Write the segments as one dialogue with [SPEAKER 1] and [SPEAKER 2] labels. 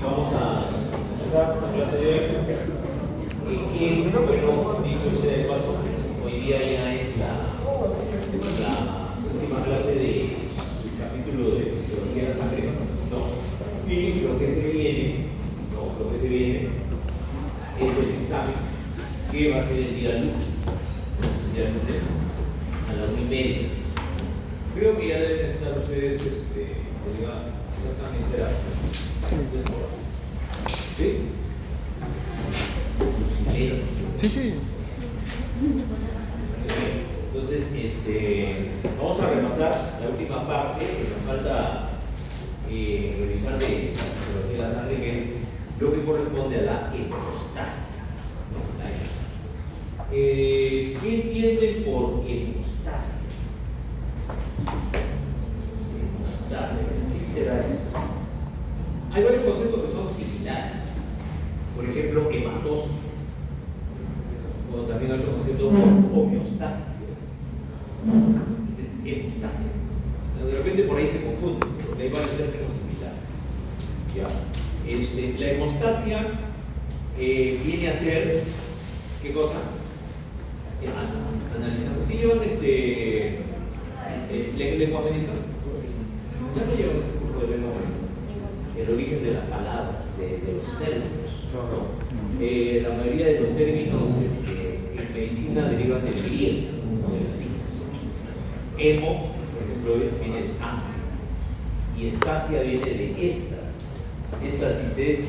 [SPEAKER 1] Vamos a empezar con la clase de hoy. Bueno, dicho sea de paso, hoy día ya es la última clase del capítulo de fisiología de la sangre, ¿no? Y lo que se viene, es el examen que va a ser el día lunes, a las 1:30. Creo que ya deben estar ustedes, ya están enterados. ¿Sí? Sus silencios.
[SPEAKER 2] Sí.
[SPEAKER 1] Entonces, vamos a repasar la última parte que nos falta revisar de la fisiología de la sangre, que es lo que corresponde a la hemostasia. ¿No? La hemostasia. ¿Qué entienden por hemostasia? Hemostasia, ¿qué será eso? Hay varios conceptos que son similares. Por ejemplo, hematosis. O también hay otro concepto, homeostasis. Es hemostasia. Pero de repente por ahí se confunden, porque hay varios términos similares. ¿Ya? La hemostasia viene a ser, ¿qué cosa? Analizando. ¿Sí llevan lengua médica? Ya no llevan ese curso de lengua médica. El origen de las palabras, de los términos. ¿No? La mayoría de los términos en medicina derivan del griego, no del latín. Hemo, por ejemplo, viene de sangre. Y estasia viene de éstasis. Éstasis es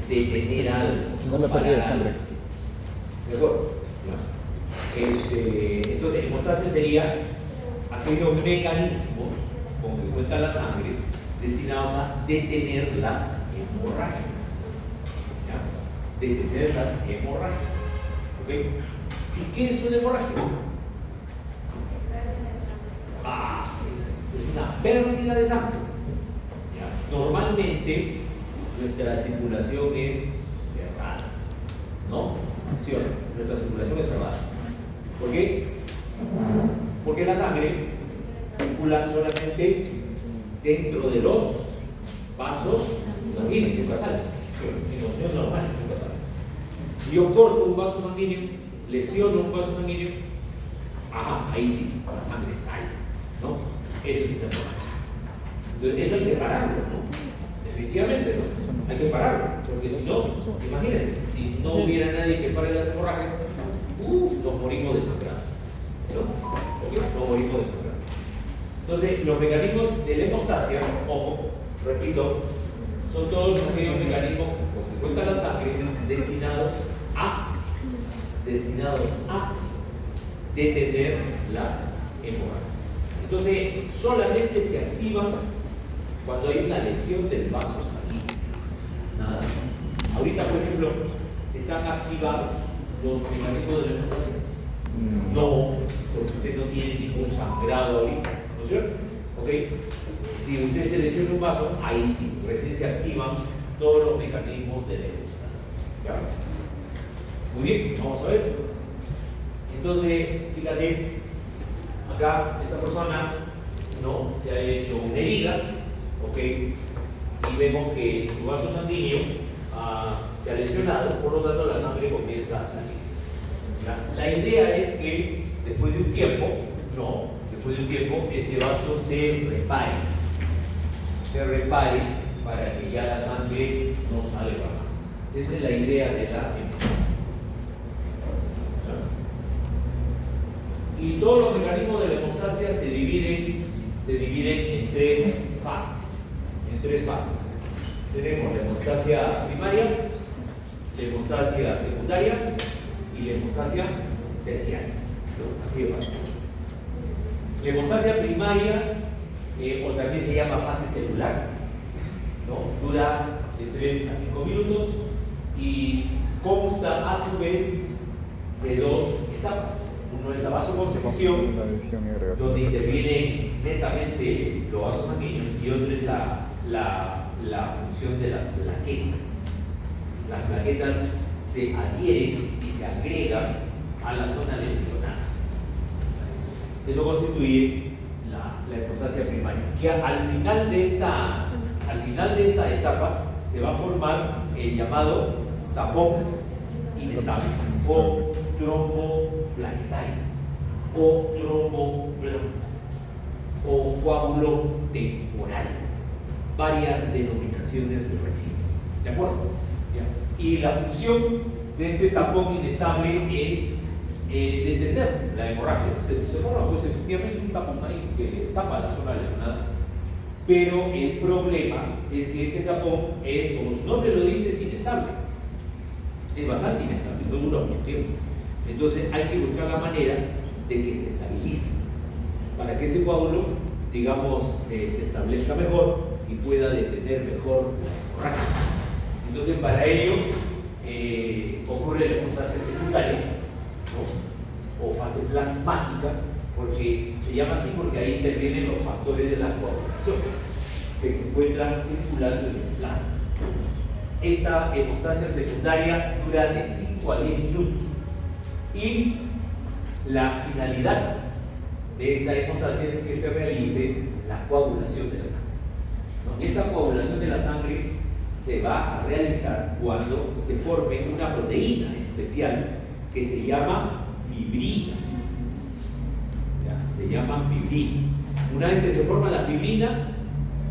[SPEAKER 1] detener algo.
[SPEAKER 2] No la pérdida de sangre.
[SPEAKER 1] ¿De acuerdo? Entonces, hemostasia sería aquellos mecanismos con que cuenta la sangre destinados a detener las hemorragias. ¿Ya? Detener las hemorragias. ¿Ok? ¿Y qué es una hemorragia? Es una pérdida de sangre. ¿Ya? Normalmente nuestra circulación es cerrada, ¿no? ¿Sí o no? Nuestra circulación es cerrada. ¿Por qué? Porque la sangre circula solamente dentro de los vasos sanguíneos. No es normal. Si yo corto un vaso sanguíneo, lesiono un vaso sanguíneo, ahí sí, la sangre sale, ¿no? Eso es hemorragia. Entonces, eso hay que pararlo, ¿no? Definitivamente, ¿no? Hay que pararlo, porque si no, imagínense, si no hubiera nadie que pare las hemorragias, nos morimos desangrados, ¿no? Nos morimos desangrados. Entonces, los mecanismos de la hemostasia, ojo, repito, son todos aquellos mecanismos que cuenta la sangre destinados a detener las hemorragias. Entonces, solamente se activan cuando hay una lesión del vaso sanguíneo. Nada más. Ahorita, por ejemplo, ¿están activados los mecanismos de la hemostasia? No, porque usted no tiene ningún sangrado ahorita, ¿no es cierto? ¿Ok? Si usted se lesiona un vaso, ahí sí, recién se activan todos los mecanismos de la hemostasia. ¿Ya? Muy bien, vamos a ver. Entonces, fíjate, acá esta persona no se ha hecho una herida, ¿ok? Y vemos que su vaso sanguíneo se ha lesionado, por lo tanto la sangre comienza a salir. La idea es que después de un tiempo, este vaso se repare para que ya la sangre no salga más. Esa es la idea de la hemostasia. Y todos los mecanismos de la hemostasia se dividen en tres fases. Tenemos la hemostasia primaria, la hemostasia secundaria y la hemostasia terciaria. Así de fácil. La hemostasia primaria, o también se llama fase celular, ¿no? Dura de 3 a 5 minutos y consta a su vez de dos etapas. Uno es la vasoconstricción, donde intervienen netamente los vasos sanguíneos, y otro es la función de las plaquetas. Las plaquetas se adhieren y se agregan a la zona lesionada. Eso constituye la hemostasia primaria, que al final de esta etapa se va a formar el llamado tapón inestable o tromboplaquetario o tromboblónico o coágulo temporal. Varias denominaciones reciben. ¿De acuerdo? ¿Ya? Y la función de este tapón inestable es detener la hemorragia. Se forma pues efectivamente un tapón ahí que tapa la zona lesionada. Pero el problema es que este tapón es, como su nombre lo dice, es inestable. Es bastante inestable, no dura mucho tiempo. Entonces hay que buscar la manera de que se estabilice, para que ese coágulo, digamos, se establezca mejor y pueda detener mejor la hemorragia. Entonces para ello ocurre la hemostasia secundaria, ¿no? O fase plasmática, porque se llama así porque ahí intervienen los factores de la coagulación que se encuentran circulando en el plasma. Esta hemostasia secundaria dura de 5 a 10 minutos y la finalidad de esta hemostasia es que se realice la coagulación de la sangre, ¿no? Esta coagulación de la sangre se va a realizar cuando se forme una proteína especial que se llama fibrina. Se llama fibrina. Una vez que se forma la fibrina,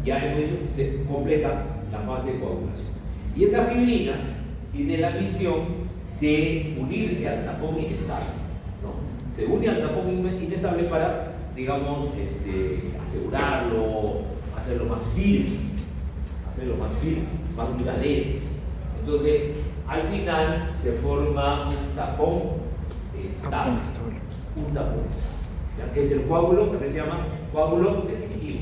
[SPEAKER 1] ya hemos dicho que se completa la fase de coagulación. Y esa fibrina tiene la misión de unirse al tapón inestable, ¿no? Se une al tapón inestable para, digamos, asegurarlo, hacerlo más firme, más duradero. Entonces, al final se forma un tapón estable, un tapón estable. Ya que es el coágulo, también se llama coágulo definitivo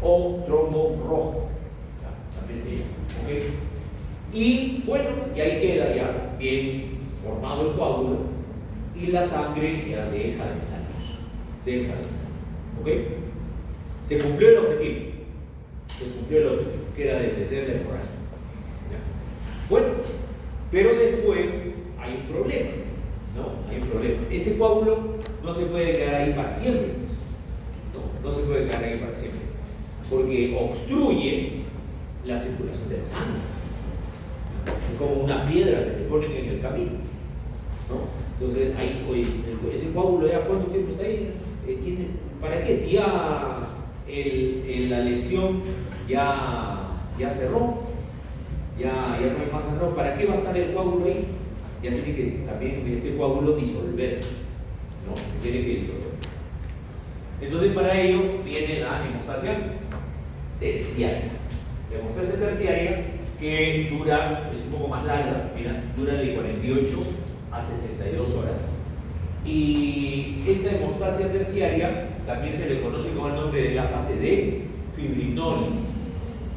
[SPEAKER 1] o trombo rojo, ya, también se llama, ¿okay? Y bueno, y ahí queda ya bien formado el coágulo y la sangre ya deja de salir, ¿ok? Se cumplió el objetivo, que era detener la hemorragia, ¿ya? Bueno, pero después hay un problema, ¿no? Hay un problema. Ese coágulo no se puede quedar ahí para siempre, no se puede quedar ahí para siempre, porque obstruye la circulación de la sangre. Es como una piedra que le ponen en el camino, ¿no? Entonces, ahí, oye, ese coágulo ya, ¿cuánto tiempo está ahí? ¿Para qué? Si ya la lesión ya cerró, ya no hay más sangrado, ¿para qué va a estar el coágulo ahí? Ya tiene que también ese coágulo disolverse, ¿no? Tiene que disolver. Entonces, para ello viene la hemostasia terciaria. La hemostasia terciaria, que dura, es un poco más larga, mira, dura de 48 a 72 horas. Y esta hemostasia terciaria también se le conoce con el nombre de la fase de fibrinólisis.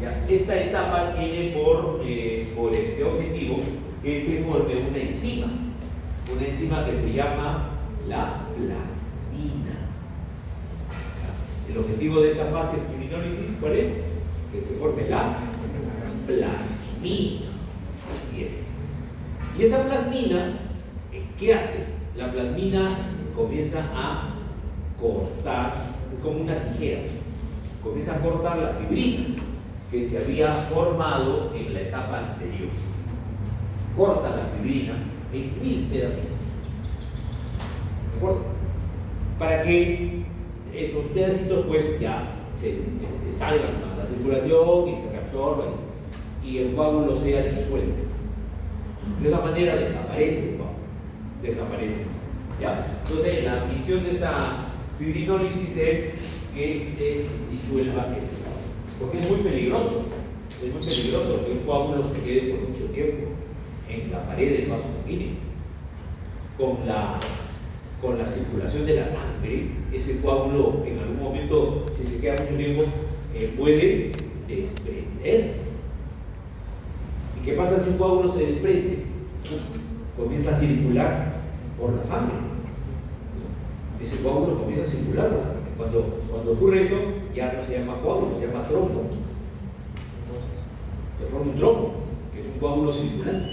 [SPEAKER 1] ¿Ya? Esta etapa tiene por este objetivo que se forme una enzima que se llama la plasmina. ¿Ya? El objetivo de esta fase de fibrinólisis, ¿cuál es? Que se forme la plasmina. Así es. Y esa plasmina, ¿qué hace? La plasmina comienza a cortar, es como una tijera, comienza a cortar la fibrina que se había formado en la etapa anterior. Corta la fibrina en 1000 pedacitos. ¿De acuerdo? Para que esos pedacitos pues ya salgan a la circulación y se reabsorban y el coágulo sea disuelto. De esa manera desaparece el coágulo. Desaparece. ¿Ya? Entonces la misión de esta fibrinólisis es que se disuelva ese coágulo. Porque es muy peligroso que un coágulo se quede por mucho tiempo en la pared del vaso sanguíneo. Con la circulación de la sangre, ese coágulo en algún momento, si se queda mucho tiempo, puede desprenderse. ¿Y qué pasa si un coágulo se desprende? Comienza a circular por la sangre. Ese coágulo comienza a circular por la sangre. Cuando ocurre eso, ya no se llama coágulo, se llama trombo. Se forma un trombo, que es un coágulo circulante.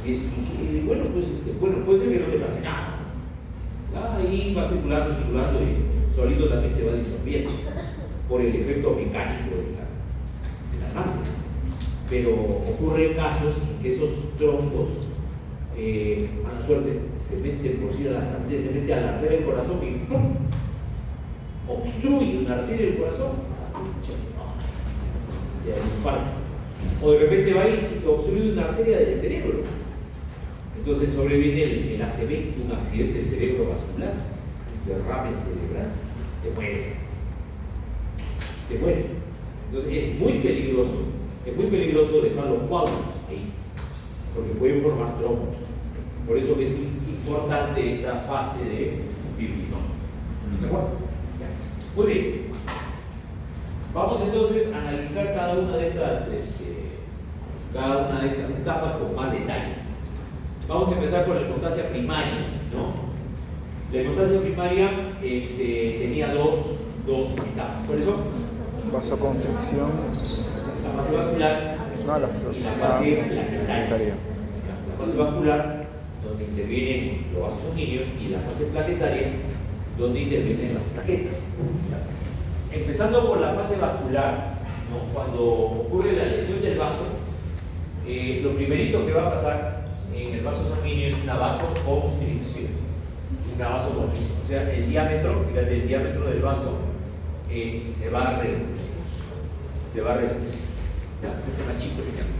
[SPEAKER 1] Y bueno, pues puede ser que no te pase nada. Ahí va circulando y solito también se va disolviendo por el efecto mecánico de la sangre. Pero ocurren casos en que esos trombos, a la suerte, se meten por decir a la sangre, se mete a la arteria del corazón y ¡pum! Obstruye una arteria del corazón, ya hay un infarto. O de repente va y se obstruye una arteria del cerebro. Entonces sobreviene el ACV, un accidente cerebrovascular, un derrame cerebral, te mueres. Entonces es muy peligroso dejar los coágulos ahí, porque pueden formar trombos. Por eso es importante esta fase de fibrinosis. ¿De acuerdo? Muy bien. Vamos entonces a analizar cada una de estas etapas con más detalle. Vamos a empezar con la hemostasia primaria, ¿no? La hemostasia primaria tenía dos etapas. ¿Cuáles son?
[SPEAKER 2] Vasoconstricción.
[SPEAKER 1] La fase vascular y la fase plaquetaria. La fase vascular, donde intervienen los vasos sanguíneos, y la fase plaquetaria, donde intervienen las plaquetas. Empezando por la fase vascular, ¿no? Cuando ocurre la lesión del vaso, lo primerito que va a pasar en el vaso sanguíneo es una vasoconstricción. O sea, el diámetro del vaso se va a reducir. Ya, se hace más chico, digamos.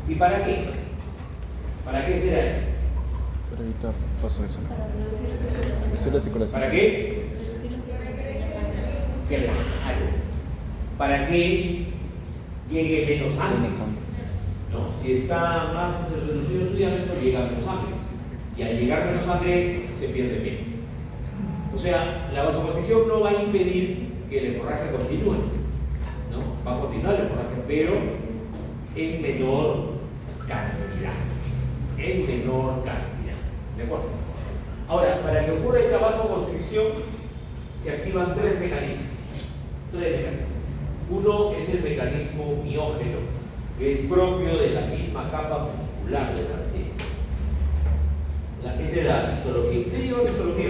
[SPEAKER 1] ¿Y para qué? ¿Para qué será eso?
[SPEAKER 2] Para evitar paso de sangre. Reducir la circulación.
[SPEAKER 1] ¿Para qué? Claro. ¿Para que llegue menos sangre? ¿No? Si está más reducido su diámetro, llega menos sangre. Y al llegar menos sangre, se pierde menos. O sea, la vasoconstricción no va a impedir que la hemorragia continúe, ¿no? Va a continuar la hemorragia, pero en menor cantidad. ¿De acuerdo? Ahora, para que ocurra esta vasoconstricción, se activan tres mecanismos. Uno es el mecanismo miógeno, que es propio de la misma capa muscular de la arteria. Esta es la histología. ¿Usted lleva la histología?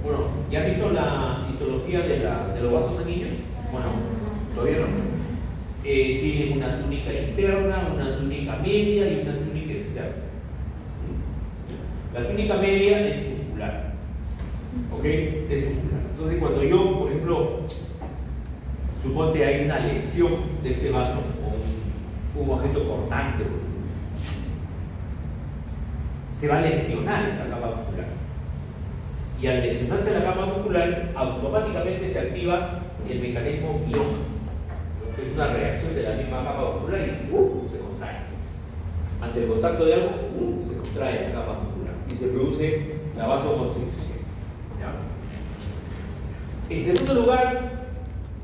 [SPEAKER 1] Bueno, ¿ya han visto la histología de los vasos sanguíneos? Bueno, todavía no. Tienen una túnica interna, una túnica media y una túnica externa. La túnica media es muscular. ¿Ok? Es muscular. Entonces, cuando yo, por ejemplo, suponte hay una lesión de este vaso o un objeto cortante, se va a lesionar esta capa muscular. Y al lesionarse la capa muscular, automáticamente se activa el mecanismo miógeno, que es una reacción de la misma capa muscular y se contrae. Ante el contacto de algo, se contrae la capa muscular y se produce la vasoconstricción. ¿Ya? En segundo lugar,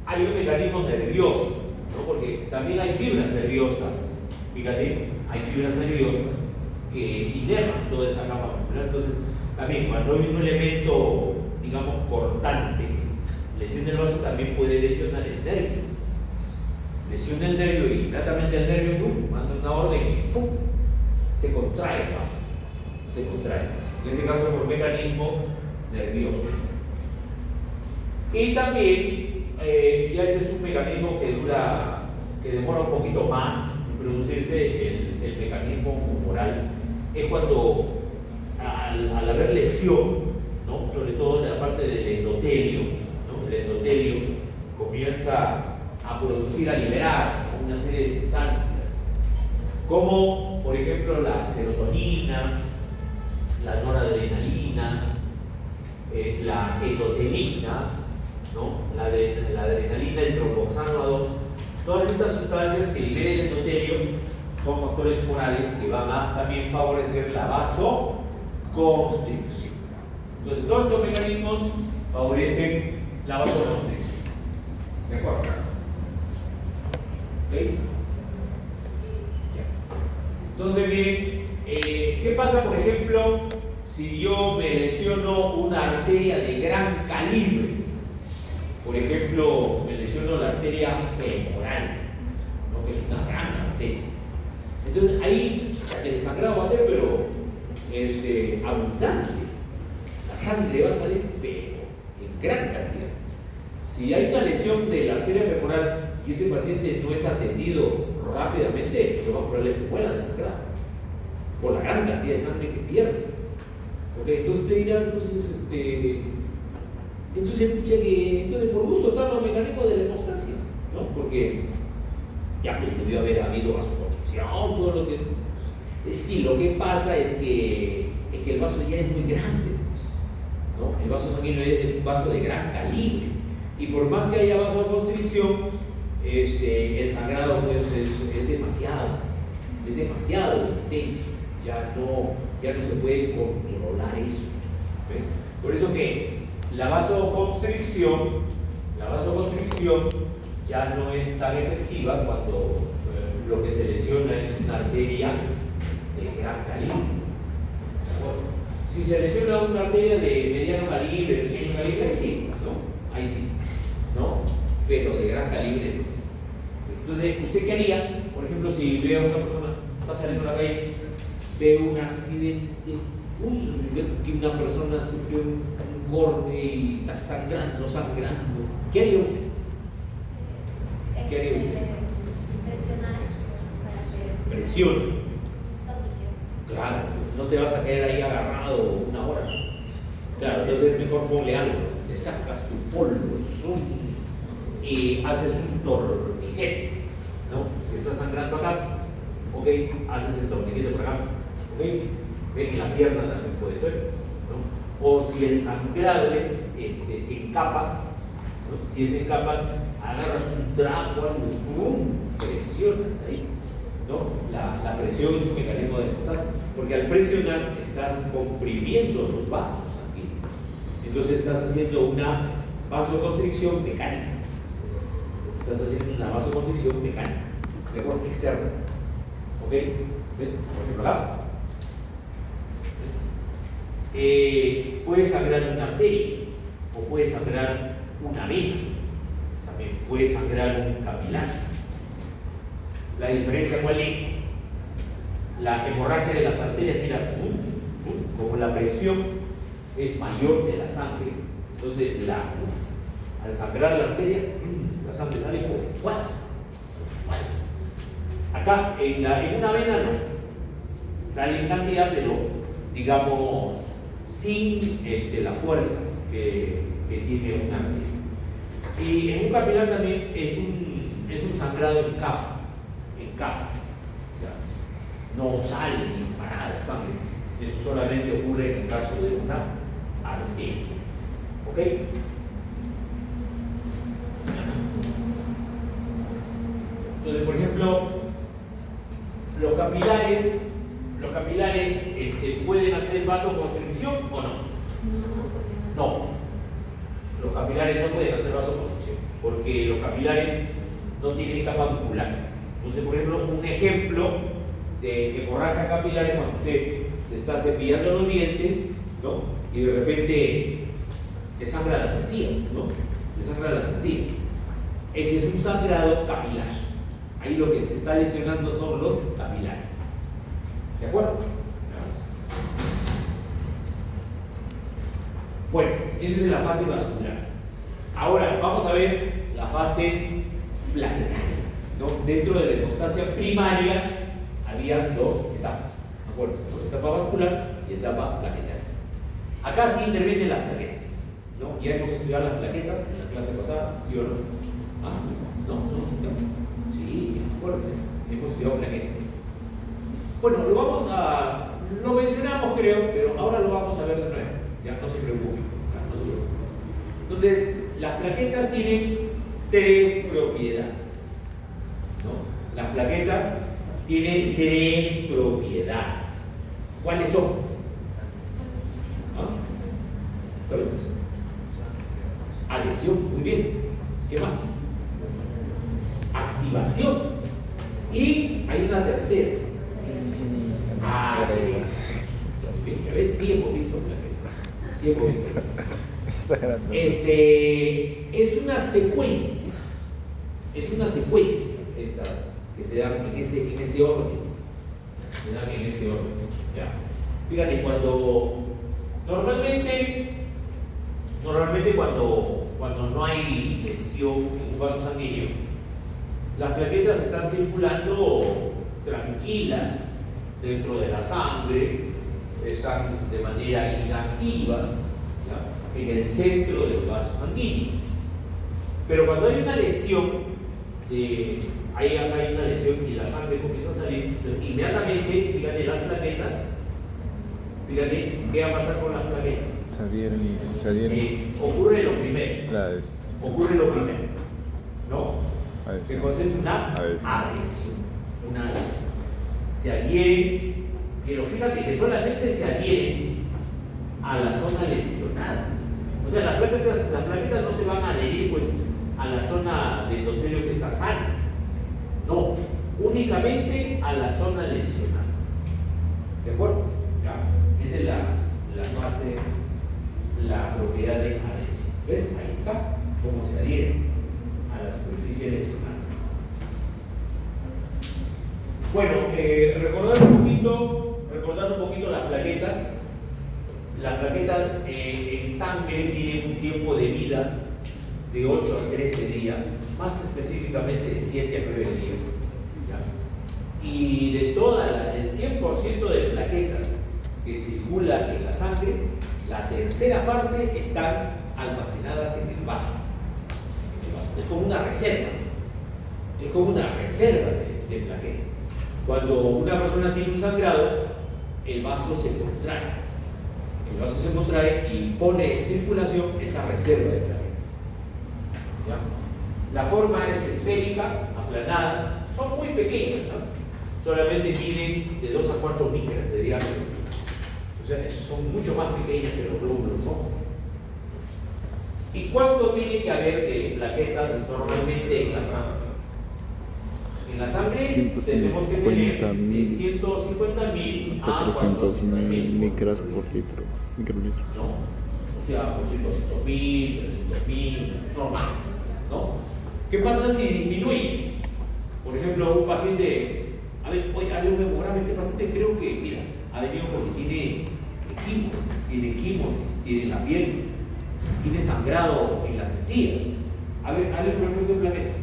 [SPEAKER 1] hay un mecanismo nervioso, ¿no? Porque también hay fibras nerviosas. Fíjate, hay fibras nerviosas que inervan toda esta capa muscular. Entonces, también cuando hay un elemento, digamos, cortante, lesión del vaso, también puede lesionar el nervio. Lesiona el nervio y inmediatamente el nervio manda una orden y se contrae el vaso. En este caso por mecanismo nervioso. Y también, ya este es un mecanismo que demora un poquito más en producirse, el mecanismo humoral. Es cuando al haber lesión, ¿no? Sobre todo en la parte del endotelio, ¿no? El endotelio comienza a producir, a liberar una serie de sustancias, como por ejemplo la serotonina, la noradrenalina, la etotelina, ¿no? La adrenalina, el tromboxano A2. Todas estas sustancias que libera el endotelio son factores humorales que van a también favorecer la vasoconstricción. Entonces, todos estos mecanismos favorecen la vasoconstricción. ¿De acuerdo? ¿Okay? Entonces, miren, ¿qué pasa, por ejemplo, si yo me lesiono una arteria de gran calibre? Por ejemplo, me lesiono la arteria femoral, ¿no? Que es una gran arteria. Entonces, ahí el sangrado va a ser, pero abundante. La sangre va a salir, pero en gran cantidad. Si hay una lesión de la arteria femoral y ese paciente no es atendido rápidamente, lo más probable es que muera desangrado por la gran cantidad de sangre que pierde. Okay, entonces te dirán, entonces por gusto están los mecanismos de la hemostasia, ¿no? Porque ya debió haber habido vasoconstricción, todo lo que. Es decir, lo que pasa es que el vaso ya es muy grande, pues, ¿no? El vaso sanguíneo es un vaso de gran calibre y por más que haya vasoconstricción, el sangrado pues, es demasiado intenso, ya no se puede controlar eso, ¿ves? Por eso que la vasoconstricción ya no es tan efectiva cuando lo que se lesiona es una arteria de gran calibre. Si se lesiona una arteria de mediano calibre, pequeño calibre, ahí sí, ¿no? Ahí sí, ¿no? Pero de gran calibre no. Entonces, ¿usted qué haría? Por ejemplo, si ve a una persona, está saliendo a la calle, ve un accidente, que una persona sufrió un corte y está sangrando, ¿qué haría usted? ¿Qué haría usted?
[SPEAKER 3] Presionar para que
[SPEAKER 1] Presione.
[SPEAKER 3] toque.
[SPEAKER 1] Claro, no te vas a quedar ahí agarrado una hora. Claro, entonces mejor ponle algo, le sacas tu polvo, y haces un torniquete, ¿no? Si está sangrando acá, ok, haces el torniquete por acá, ok, ven en la pierna también puede ser, ¿no? O si el sangrado es en capa, ¿no? Si es en capa, agarras un trapo, algo, ¡pum!, presionas ahí, ¿no? La presión es un mecanismo de hemostasia, porque al presionar estás comprimiendo los vasos sanguíneos, entonces estás haciendo una vasoconstricción mecánica. Estás haciendo una vasoconstricción mecánica, de corte externo. ¿Ok? ¿Ves? Por ejemplo, acá. Puede sangrar una arteria o puede sangrar una vena. También puede sangrar un capilar. La diferencia, ¿cuál es? La hemorragia de las arterias, mira, como la presión es mayor de la sangre, entonces al sangrar la arteria, la sangre sale con fuerza. Acá, en una vena no, sale en cantidad, pero digamos sin la fuerza que tiene una arteria. Y en un capilar también es un sangrado en capa. No sale disparada la sangre. Eso solamente ocurre en el caso de una arteria. ¿Ok? Entonces, por ejemplo, los capilares ¿pueden hacer vasoconstricción o no? No. Los capilares no pueden hacer vasoconstricción porque los capilares no tienen capa muscular. Entonces, por ejemplo, un ejemplo de hemorragia capilar es cuando usted se está cepillando los dientes, ¿no? Y de repente te sangra las encías, ¿no? Te sangra las encías. Ese es un sangrado capilar. Ahí lo que se está lesionando son los capilares. ¿De acuerdo? Bueno, esa es la fase vascular. Ahora vamos a ver la fase plaquetaria, ¿no? Dentro de la hemostasia primaria había dos etapas, ¿de acuerdo? Etapa vascular y etapa plaquetaria. Acá sí intervienen las plaquetas, ¿no? Ya hemos estudiado las plaquetas en la clase pasada, ¿sí o no? ¿Ah? No. Sí, acuérdense, hemos estudiado plaquetas. Bueno, lo mencionamos creo, pero ahora lo vamos a ver de nuevo. Ya no se preocupen, no se preocupen. Entonces, las plaquetas tienen tres propiedades, ¿no? Las plaquetas tienen tres propiedades. ¿Cuáles son? ¿Ah? ¿Sabes? Adhesión, muy bien. ¿Qué más? Activación. Y hay una tercera. Ya ves, sí hemos visto plaquetas. Sí hemos visto. Es una secuencia. Es una secuencia estas que se dan en ese orden. Se dan en ese orden. ¿Ya? Fíjate, cuando normalmente Normalmente cuando no hay lesión en un vaso sanguíneo, las plaquetas están circulando tranquilas dentro de la sangre, están de manera inactivas, ¿ya?, en el centro del vaso sanguíneo. Pero cuando hay una lesión, hay una lesión y la sangre comienza a salir, inmediatamente, fíjate, las plaquetas, fíjate, ¿qué va a pasar con las plaquetas?
[SPEAKER 2] Se adhieren.
[SPEAKER 1] Ocurre lo primero. Ocurre lo primero, ¿no? Entonces es una adhesión. Una adhesión. Se adhieren, pero fíjate que solamente se adhieren a la zona lesionada. O sea, las plaquetas no se van a adherir pues a la zona del endotelio que está sano. No, únicamente a la zona lesionada. ¿De acuerdo? Ya. Esa es la base, la propiedad de adhesión. ¿Ves? Ahí está, cómo se adhiere a la superficie lesionada. Bueno, recordar un poquito las plaquetas. Las plaquetas en sangre tienen un tiempo de vida de 8 a 13 días, más específicamente de 7 a 9 días. ¿Ya? Y de el 100% de plaquetas que circulan en la sangre, la tercera parte están almacenadas en el vaso. Es como una reserva. Es como una reserva de plaquetas. Cuando una persona tiene un sangrado, el vaso se contrae. El vaso se contrae y pone en circulación esa reserva de plaquetas. ¿Ya? La forma es esférica, aplanada, son muy pequeñas, ¿no? Solamente miden de 2 a 4 micras de diámetro. O sea, son mucho más pequeñas que los glóbulos rojos. ¿Y cuánto tiene que haber de plaquetas normalmente en la sangre? En la sangre tenemos que tener 150.000 a 400.000
[SPEAKER 2] micras por microlitro.
[SPEAKER 1] ¿No? O sea, 200.000, 300.000, normal, ¿no? ¿Qué pasa si disminuye? Por ejemplo, un paciente, a ver, oye, hazle un hemograma, este paciente creo que, mira, ha venido porque tiene quimosis, tiene la piel, tiene sangrado en las encías. A ver, hazle un recuento de plaquetas.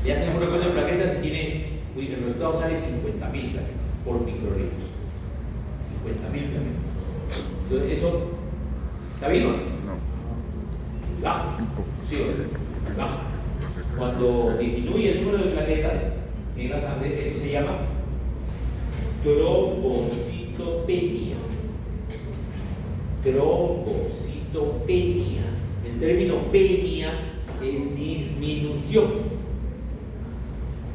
[SPEAKER 1] Le hacen un recuento de plaquetas y tiene, el resultado sale 50.000 plaquetas por microlitro. 50.000 plaquetas. Entonces, ¿eso está bien o no?
[SPEAKER 2] No.
[SPEAKER 1] Baja. Sí, baja. Cuando disminuye el número de plaquetas en la sangre, eso se llama trombocitopenia. Trombocitopenia. El término penia es disminución.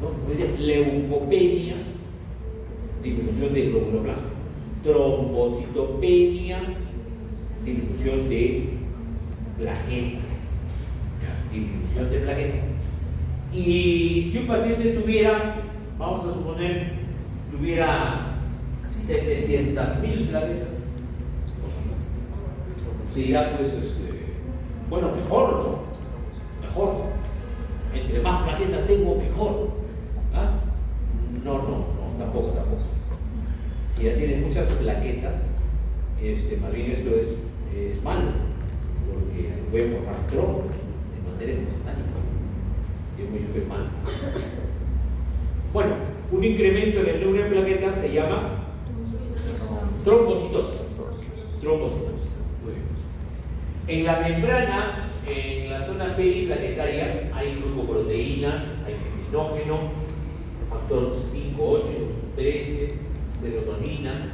[SPEAKER 1] ¿No? Dice leucopenia, disminución del glóbulo blanco. Trombocitopenia, disminución de plaquetas. Disminución de plaquetas. Y si un paciente tuviera, vamos a suponer, tuviera 700.000 plaquetas, pues, dirá, pues, bueno, mejor, ¿no? Mejor. Entre más plaquetas tengo, mejor. ¿Ah? No, tampoco. Si ya tienes muchas plaquetas, más bien esto es malo, porque se pueden formar trombos de manera espontánea. Y es malo. Bueno, un incremento en el número de plaquetas se llama trombocitosis. En la membrana, en la zona periplaquetaria, hay glucoproteínas, hay fibrinógeno, factor 5, 8, 13, serotonina,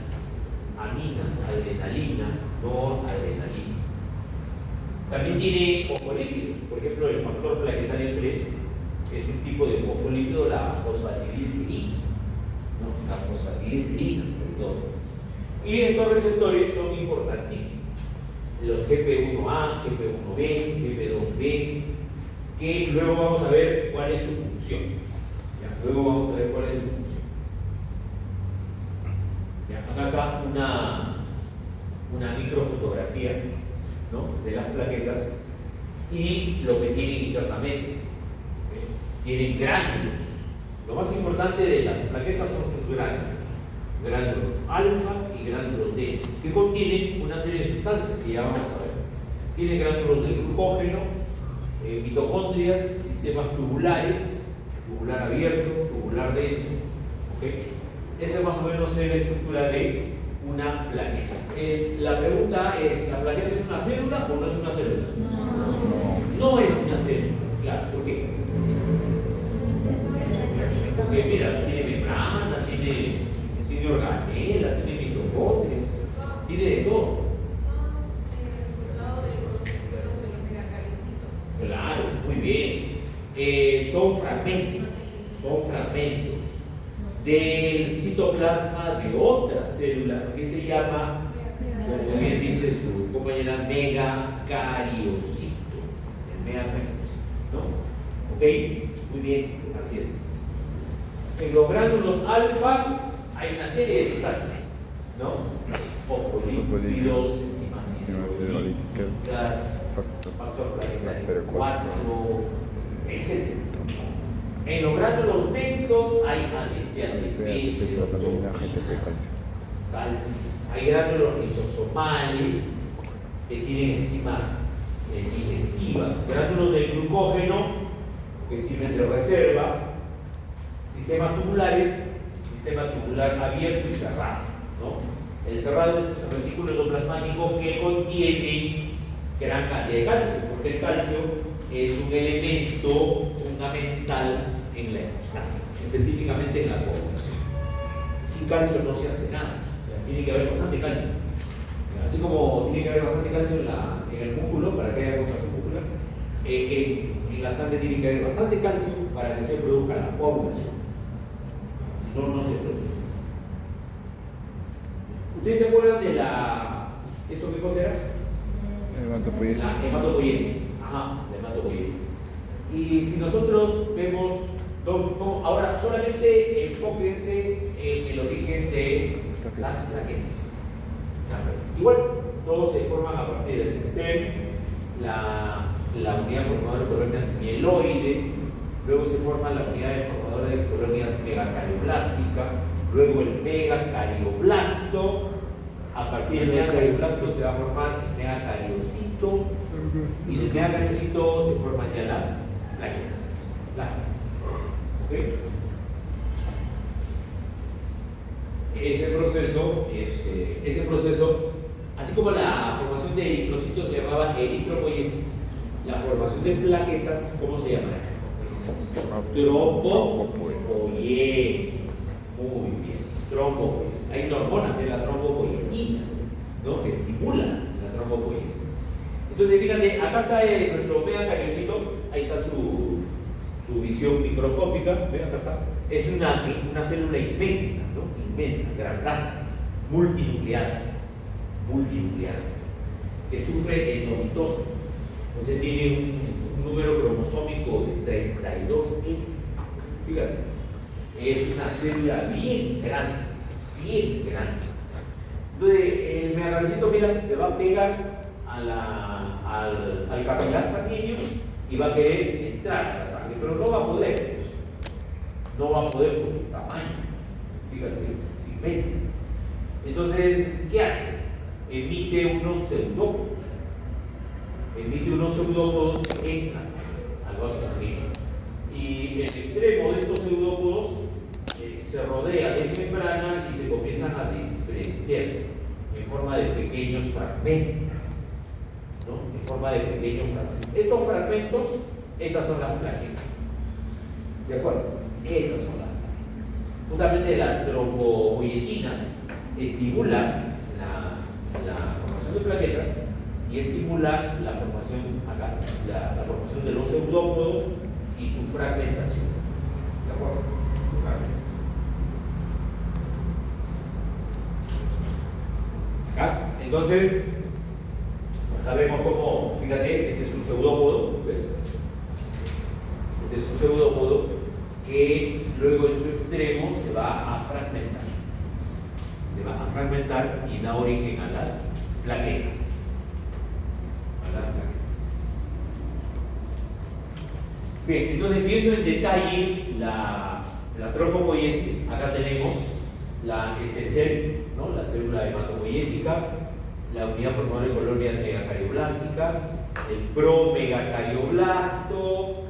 [SPEAKER 1] aminas, adrenalina, noradrenalina. También tiene fosfolípidos, por ejemplo, el factor plaquetario 3 es un tipo de fosfolípido, la fosfatidilcerina, ¿no? La fosfatidilcerina, sobre todo. Y estos receptores son importantísimos. Los GP1A, GP1B, GP2B, que luego vamos a ver cuál es su función. ¿Ya? Luego vamos a ver cuál es su función. ¿Ya? Acá está una microfotografía, ¿no?, de las plaquetas y lo que tienen internamente. Tienen gránulos. Lo más importante de las plaquetas son sus gránulos alfa y gránulos densos, que contienen una serie de sustancias que ya vamos a ver. tiene gránulos de glucógeno, mitocondrias, sistemas tubulares, tubular abierto, tubular denso. ¿Okay? Esa es más o menos la estructura de una plaqueta. La pregunta es, ¿la plaqueta es una célula o no es una célula? No es una célula, claro. ¿Por qué? Porque mira, tiene membrana, tiene organelas, tiene mitocondrias, tiene de todo. Claro, muy bien. Son fragmentos del citoplasma de otra célula que se llama, como bien dice su compañera, megacariocito. El megacariocito, ¿no? ¿Ok? Muy bien, así es. En los gránulos alfa hay una serie de sustancias, ¿no? Fosfolípidos, enzimas hidrolíticas, factor planetario 4, etc. En los gránulos densos hay ADP, serotonina, calcio. Hay gránulos lisosomales que tienen enzimas digestivas, gránulos de glucógeno que sirven de reserva, sistemas tubulares, sistema tubular abierto y cerrado, ¿no? El cerrado es el retículo endoplasmático que contiene gran cantidad de calcio, porque el calcio es un elemento fundamental en la hemostasia, específicamente en la coagulación. Sin calcio no se hace nada, tiene que haber bastante calcio. Así como tiene que haber bastante calcio en el músculo para que haya contracción muscular, en la sangre tiene que haber bastante calcio para que se produzca la coagulación. Si no, no se produce. ¿Ustedes se acuerdan de ¿esto qué cosa era?
[SPEAKER 2] Hematopoiesis.
[SPEAKER 1] La hematopoiesis. Ajá, la hematopoiesis. Y si nosotros vemos, ahora solamente enfóquense en el origen de las plaquetas. Igual, todos se forman a partir del stem, la unidad formadora de colonias mieloide, luego se forma la unidad formadora de colonias megacariobláctica, luego el megacarioblasto. A partir del megacarioblasto se va a formar el megacariocito, y del megacariocito se forman ya las plaquetas. ¿Okay? Ese proceso, así como la formación de eritrocitos se llamaba eritropoiesis, la formación de plaquetas, ¿cómo se llama? Trombopoiesis. Muy bien, trombopoiesis. Hay hormonas de la trombopoietina, ¿no? Que estimulan la trombopoiesis. Entonces, fíjate, acá está nuestro megacariocito, ahí está su visión microscópica, ven, acá está. Es una célula inmensa, ¿no? Inmensa, grandaza, multinuclear, que sufre endovitosis. Entonces tiene un número cromosómico de 32N. Fíjate, es una célula bien grande. Entonces, el megacariocito, mira, se va a pegar al capilar sanguíneo y va a querer entrar a la sangre, pero no va a poder por su tamaño. Fíjate, es inmensa. Entonces, ¿qué hace? Emite unos pseudópodos que entran al vaso sanguíneo. Y el extremo de estos pseudópodos se rodea de membrana y se comienzan a desprender en forma de pequeños fragmentos. ¿No? En forma de pequeños fragmentos. Estos fragmentos, estas son las plaquetas. ¿De acuerdo? Estas son las plaquetas. Justamente la trombopoietina estimula la formación de plaquetas y estimula la formación acá, la formación de los pseudópodos y su fragmentación. ¿De acuerdo? Su fragmentación. Acá. Entonces, sabemos cómo, fíjate, este es un pseudópodo, ¿ves? Este es un pseudópodo que luego en su extremo se va a fragmentar. Y da origen a las plaquetas. Bien, entonces viendo en detalle la trombopoiesis, acá tenemos la estem cell, ¿no? La célula hematopoyética, la unidad formadora de colonia megacarioblásica, el promegacarioplasto,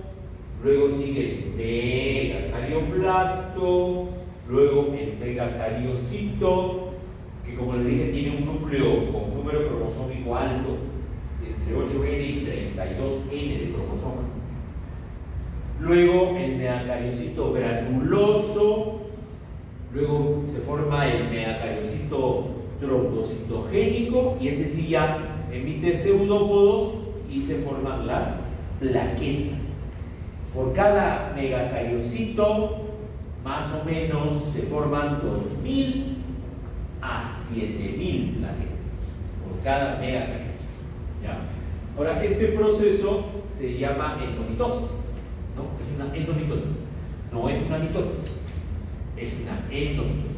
[SPEAKER 1] luego sigue el megacarioblasto, luego el megacariocito, que como les dije tiene un núcleo con un número cromosómico alto, entre 8N y 32N de cromosomas. Luego el megacariocito granuloso, luego se forma el megacariocito trombocitogénico, y este sí ya emite pseudópodos y se forman las plaquetas. Por cada megacariocito, más o menos se forman 2.000 a 7.000 plaquetas por cada megacariocito. ¿Ya? Ahora, este proceso se llama endomitosis, ¿no? Es una endomitosis, no es una mitosis, es una endomitosis.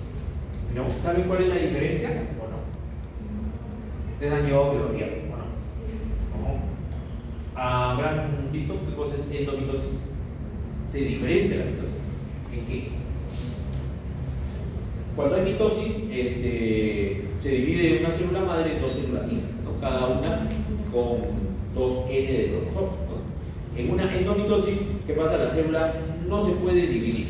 [SPEAKER 1] ¿No? ¿Saben cuál es la diferencia o no? ¿Ustedes han llevado biología o no? ¿Habrán visto qué cosa es endomitosis? ¿Se diferencia la mitosis? ¿En qué? Cuando hay mitosis, se divide una célula madre en dos células hijas, ¿no? Cada una con 2N de cromosomas, ¿no? En una endomitosis, ¿qué pasa? La célula no se puede dividir,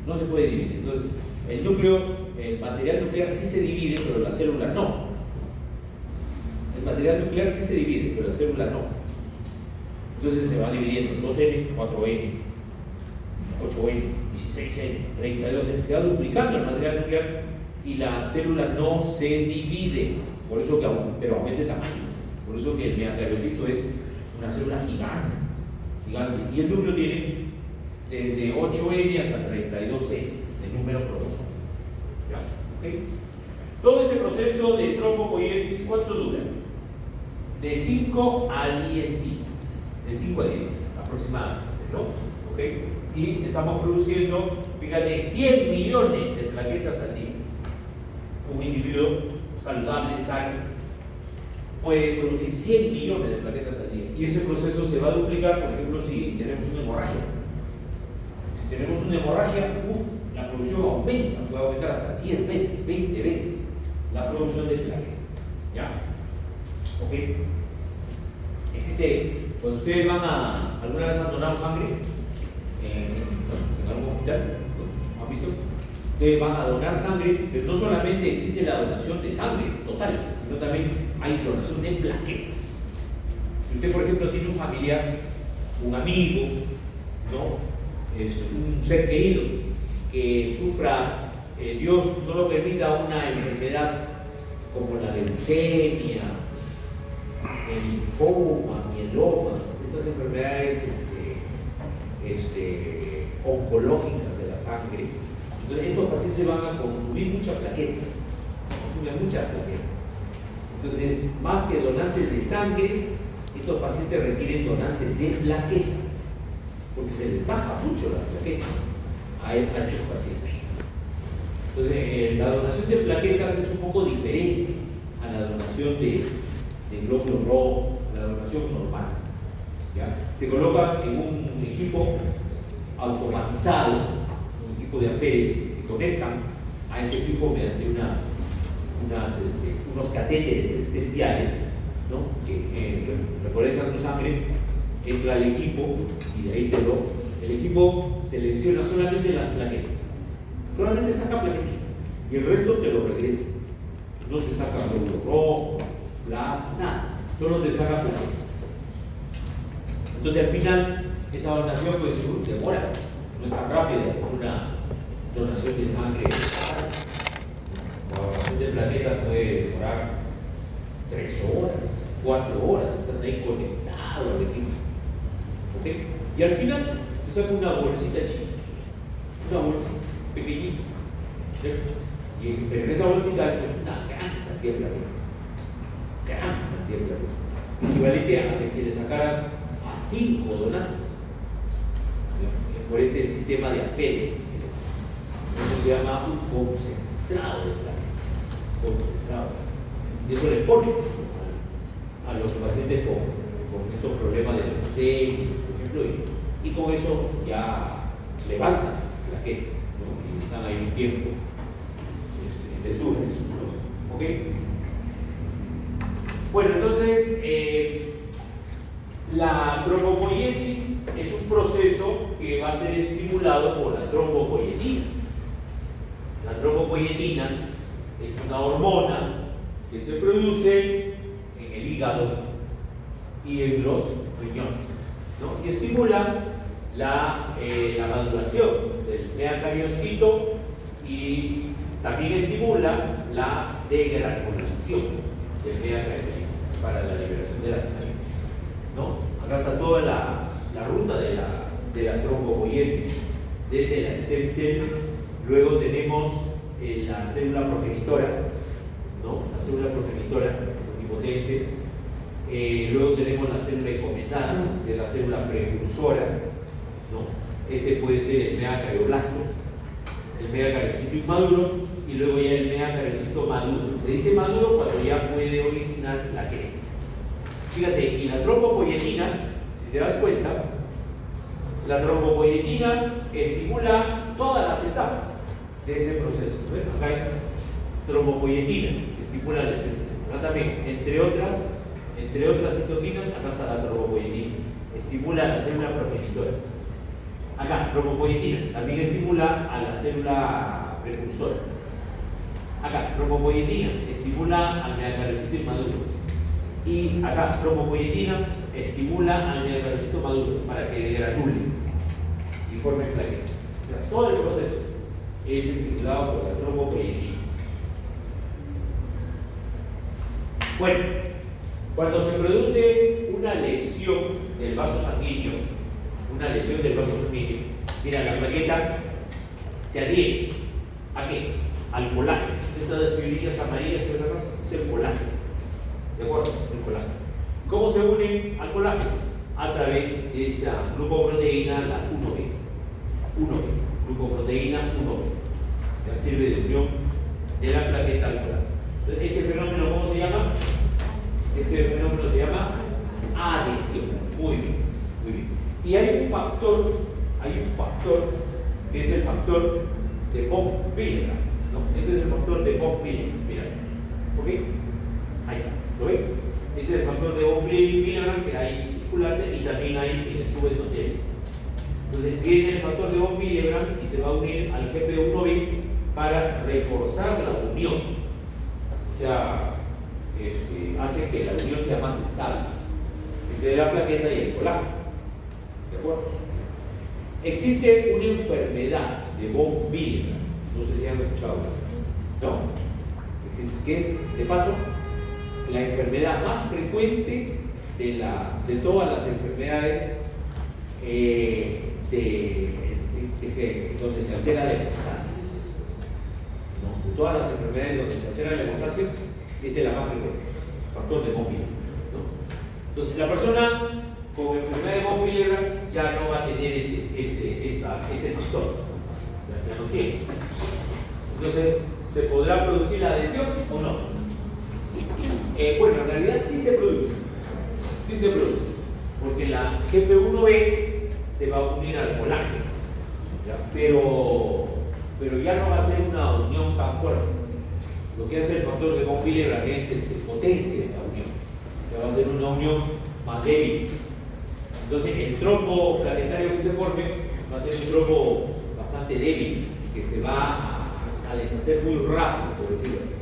[SPEAKER 1] no se puede dividir. Entonces, el núcleo, el material nuclear sí se divide, pero la célula no. El material nuclear sí se divide, pero la célula no. Entonces se va dividiendo en 2N, 4N, 8N, 16N, 32N. Se va duplicando el material nuclear y la célula no se divide. Por eso que pero aumenta el tamaño. Por eso que el megacariocito es una célula gigante, gigante. Y el núcleo tiene desde 8N hasta 32N de número cromosómico. ¿Okay? Todo este proceso de trombopoiesis, ¿cuánto dura? De 5 a 10 días. De 5 a 10 días aproximadamente, ¿no? ¿Okay? Y estamos produciendo, fíjate, 100 millones de plaquetas al día. Un individuo saludable, sano, puede producir 100 millones de plaquetas al día. Y ese proceso se va a duplicar, por ejemplo, si tenemos una hemorragia. Si tenemos una hemorragia, la producción aumenta, puede aumentar hasta 10 veces, 20 veces la producción de plaquetas. ¿Ya? ¿Ok? Existe, cuando ustedes van ¿alguna vez han donado sangre? En algún hospital, ¿no? ¿Han visto? Ustedes van a donar sangre, pero no solamente existe la donación de sangre total, sino también hay donación de plaquetas. Si usted, por ejemplo, tiene un familiar, un amigo, ¿no? Es un ser querido que sufra, Dios no lo permita, una enfermedad como la leucemia, el linfoma, mielomas, estas enfermedades oncológicas de la sangre. Entonces, estos pacientes van a consumir muchas plaquetas, consumen muchas plaquetas. Entonces, más que donantes de sangre, estos pacientes requieren donantes de plaquetas, porque se les baja mucho las plaquetas a estos pacientes. Entonces, la donación de plaquetas es un poco diferente a la donación de glóbulos rojos, a la donación normal. ¿Ya? Te colocan en un equipo automatizado, un equipo de aféresis, que conectan a ese equipo mediante unos catéteres especiales, ¿no? que recolectan tu sangre, entra al equipo y de ahí el equipo selecciona solamente las plaquetas, solamente saca plaquetas y el resto te lo regresa. No te saca glóbulo rojo, plasma, nada, solo te saca plaquetas. Entonces al final esa donación pues demora, no es tan rápida como una donación de sangre. La donación de plaquetas puede demorar 3 horas, 4 horas, estás ahí conectado al equipo. ¿Okay? Y al final se saca una bolsita chica, una bolsita pequeñita, ¿cierto? Pero en esa bolsita hay pues, una gran cantidad de plaquetas, equivalente a que si le sacaras a 5 donantes, ¿no? Por este sistema de aféresis. Eso se llama un concentrado de plaquetas, concentrado. Y eso le pone a los pacientes con estos problemas de leucemia, por ejemplo, y con eso ya levantan sus plaquetas, ¿no? Y están ahí un tiempo, les dura eso, ¿no? ¿Ok? Bueno, entonces, la trombopoiesis es un proceso que va a ser estimulado por la trombopoietina. La trombopoietina es una hormona que se produce en el hígado y en los riñones, ¿no? Y estimula la maduración del meacariocito y también estimula la degranulación del meacariocito para la liberación de la vitamina, ¿no? Acá está toda la ruta de la trombopoiesis, desde la stem cell, luego tenemos la célula progenitora, ¿no? La célula progenitora pluripotente, luego tenemos la célula encomendada, que es la célula precursora, ¿no? Este puede ser el meacarioblasto, el meacariocito inmaduro, y luego ya el meacariocito maduro. Se dice maduro cuando ya puede originar la crisis. Fíjate, y la trombopoietina, si te das cuenta, la trombopoietina estimula todas las etapas de ese proceso. ¿Ves? Acá hay trombopoietina, que estimula la stem cell. Acá también, entre otras citoquinas, acá está la trombopoietina, estimula la célula progenitora. Acá, trombopoietina, también estimula a la célula precursora. Acá, trombopoietina, estimula al meacariocito inmaduro. Y acá, trombopoietina estimula al meacariocito maduro para que degranule y forme plaquetas. O sea, todo el proceso es estimulado por la trombopoietina. Bueno, cuando se produce una lesión del vaso sanguíneo, mira, la plaqueta se adhiere ¿a qué? Al colágeno. Estas fibrillas amarillas que ves acá es el colágeno. ¿De acuerdo? El colágeno. ¿Cómo se unen al colágeno? A través de esta glucoproteína, la 1B. Glucoproteína 1B. Ya sirve de unión de la plaqueta al colágeno. Entonces, ¿este fenómeno cómo se llama? Este fenómeno se llama adhesión. Muy bien, muy bien. Y hay un factor que es el factor de von Willebrand, ¿no? Este es el factor de von Willebrand, mira, ¿ok? Ahí está, ¿lo ven? Este es el factor de von Willebrand que hay circulante y también hay en el subendotelio. Entonces viene el factor de von Willebrand y se va a unir al GP1B para reforzar la unión, o sea, hace que la unión sea más estable entre la plaqueta y el colágeno. ¿De acuerdo? Existe una enfermedad de von Willebrand, no sé si han escuchado, ¿no? Existe, que es, de paso, la enfermedad más frecuente de todas las enfermedades donde se altera la hemostasia, ¿no? De todas las enfermedades donde se altera la hemostasia, esta es la más frecuente, factor de von Willebrand, ¿no? Entonces, la persona con enfermedad de von Willebrand ya no va a tener este factor, ya no tiene. Entonces, ¿se podrá producir la adhesión o no? Bueno, en realidad sí se produce, porque la GP1B se va a unir al colágeno, ¿ya? Pero ya no va a ser una unión tan fuerte. Lo que hace el factor de von Willebrand es potencia esa unión, ya va a ser una unión más débil. Entonces, el trombo planetario que se forme va a ser un trombo bastante débil, que se va a deshacer muy rápido, por decirlo así.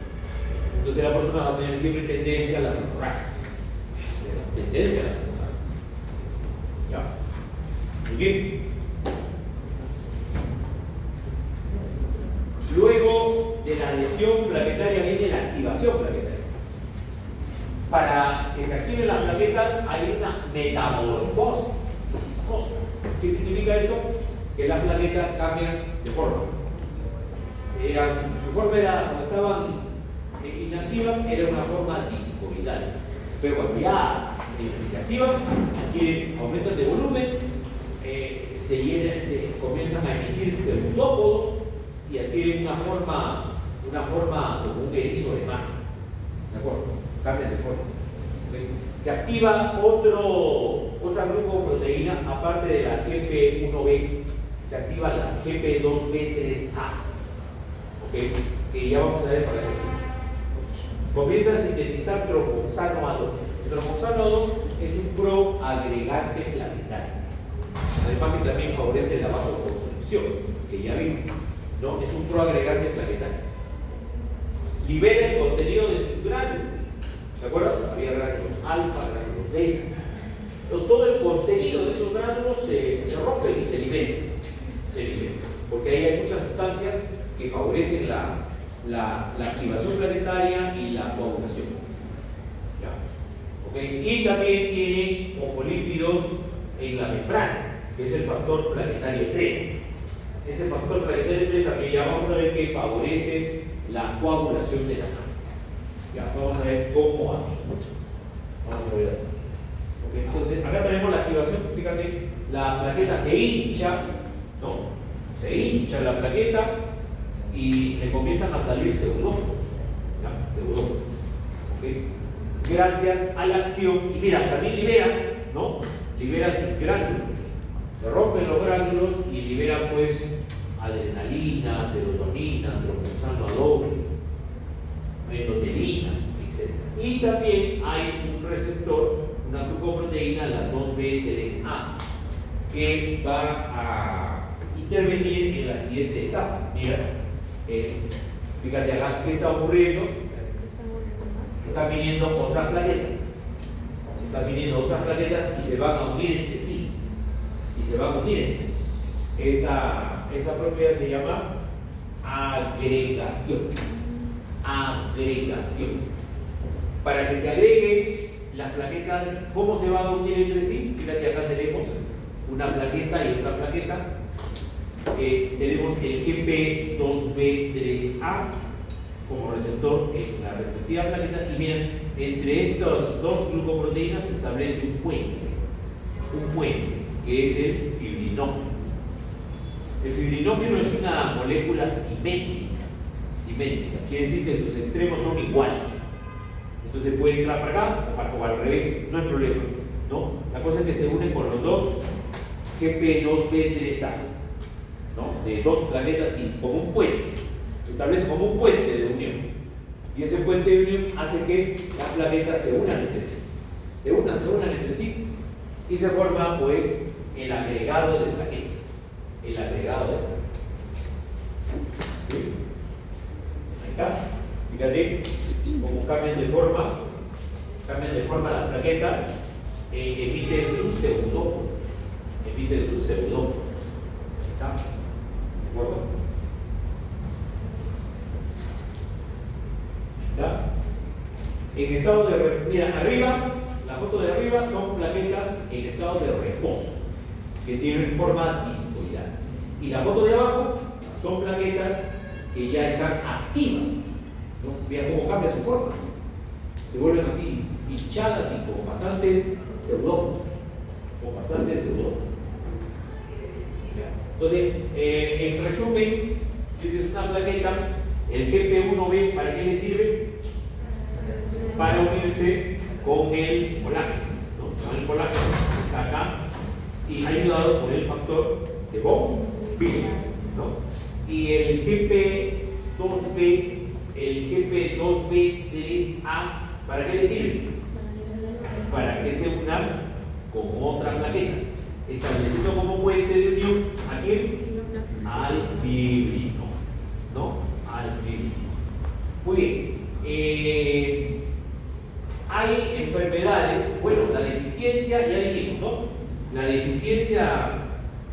[SPEAKER 1] Entonces, la persona va a tener siempre tendencia a las hemorragias. Ya. Muy bien. Luego de la lesión plaquetaria viene la activación plaquetaria. Para que se activen las plaquetas hay una metamorfosis viscosa. ¿Qué significa eso? Que las plaquetas cambian de forma. Su forma era, cuando estaban inactivas, era una forma discoidal. Pero cuando ya se activan, aumentan de volumen, se comienzan a emitir pseudópodos y adquieren una forma como un erizo de masa. ¿De acuerdo? Cambian de forma. ¿Okay? Se activa otra glucoproteína aparte de la GP1B, se activa la GP2B3A, ¿okay? Que ya vamos a ver para qué sirve. comienza a sintetizar tropoxano A2. El tropoxano A2 es un proagregante planetario. Además que también favorece la vasoconstricción, que ya vimos, ¿no? Es un proagregante planetario. Libera el contenido de sus gránulos. ¿De acuerdo? Había gránulos alfa, gránulos delta. Todo el contenido de esos gránulos se rompe y se libera. Porque ahí hay muchas sustancias que favorecen la activación planetaria y la coagulación. ¿Ya? ¿Okay? Y también tiene fosfolípidos en la membrana, que es el factor planetario 3. Ese factor planetario 3 también ya vamos a ver que favorece la coagulación de la sangre. Ya, vamos a ver cómo así. Vamos a ver. Okay, entonces, acá tenemos la activación. Fíjate, la plaqueta se hincha, ¿no? Se hincha la plaqueta y le comienzan a salir pseudópodos. ¿Okay? Gracias a la acción, y mira, también libera, ¿no? Libera sus gránulos. Se rompen los gránulos y libera pues adrenalina, serotonina, tropoxano A2, menotelina, etc. Y también hay un receptor, una glucoproteína, la 2B3A, que va a intervenir en la siguiente etapa. Mira, fíjate acá, ¿qué está ocurriendo? Están viniendo otras plaquetas. Están viniendo otras plaquetas y se van a unir entre sí. Esa propiedad se llama agregación. Para que se agreguen las plaquetas, ¿cómo se van a unir entre sí? Fíjate, acá tenemos una plaqueta y otra plaqueta. Tenemos el GP2B3A como receptor en la respectiva plaqueta, y miren, entre estas dos glucoproteínas se establece un puente, que es el fibrinógeno. El fibrinógeno es una molécula simétrica, quiere decir que sus extremos son iguales. Entonces puede entrar para acá o al revés, no hay problema, ¿no? La cosa es que se unen con los dos GP2B3A, ¿no? De dos planetas y como un puente, se establece como un puente de unión. Y ese puente de unión hace que las planetas se unan entre sí. Se unan entre sí y se forma pues el agregado de plaquetas. ¿Sí? Ahí está. Fíjate cómo cambian de forma las plaquetas, emiten sus pseudópodos. Ahí está. ¿De acuerdo? ¿Está? En estado de... Mira, arriba, la foto de arriba son plaquetas en estado de reposo, que tienen forma discoidal. Y la foto de abajo son plaquetas que ya están activas, ¿no? Vean cómo cambia su forma. Se vuelven así hinchadas y con bastantes pseudópodos. Entonces, en resumen, si es una plaqueta, el GP1B, ¿para qué le sirve? Para unirse con el colágeno, ¿no? Con el colágeno que está acá y ayudado por el factor de von Willebrand, ¿no? Y el GP2B3A, ¿para qué le sirve? Para que se una con otra plaqueta, estableciendo como puente de unión ¿a quién? Al fibrino, ¿no? Al fibrino. Muy bien. Hay enfermedades, bueno, la deficiencia, ya dijimos, ¿no? La deficiencia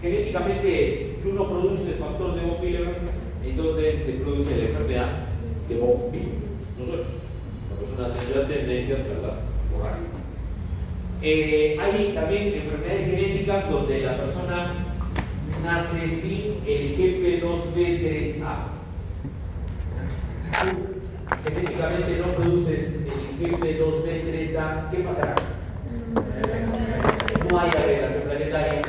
[SPEAKER 1] genéticamente, tú no produces factor de von Willebrand, entonces se produce la enfermedad de von Willebrand. Nosotros, la persona tendrá tendencias a las hemorragias. Hay también enfermedades genéticas donde la persona nace sin el GP2B3A. Genéticamente no produces el GP2B3A, ¿qué pasará? No hay agregación planetaria,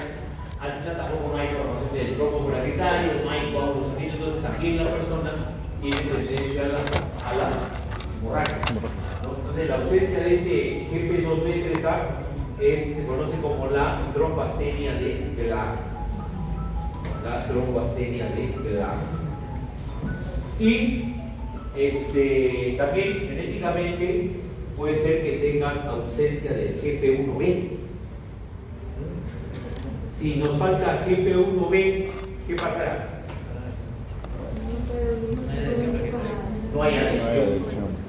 [SPEAKER 1] al final tampoco no hay formación de trombo planetario, no hay coágulos sanguíneos, entonces también la persona tiene tendencia a las hemorragias, ¿no? Entonces la ausencia de este GP2B3A se conoce como la trombastenia de Glamis. Y También genéticamente puede ser que tengas ausencia del GP1B. Si nos falta GP1B, ¿qué pasará? No hay adhesión.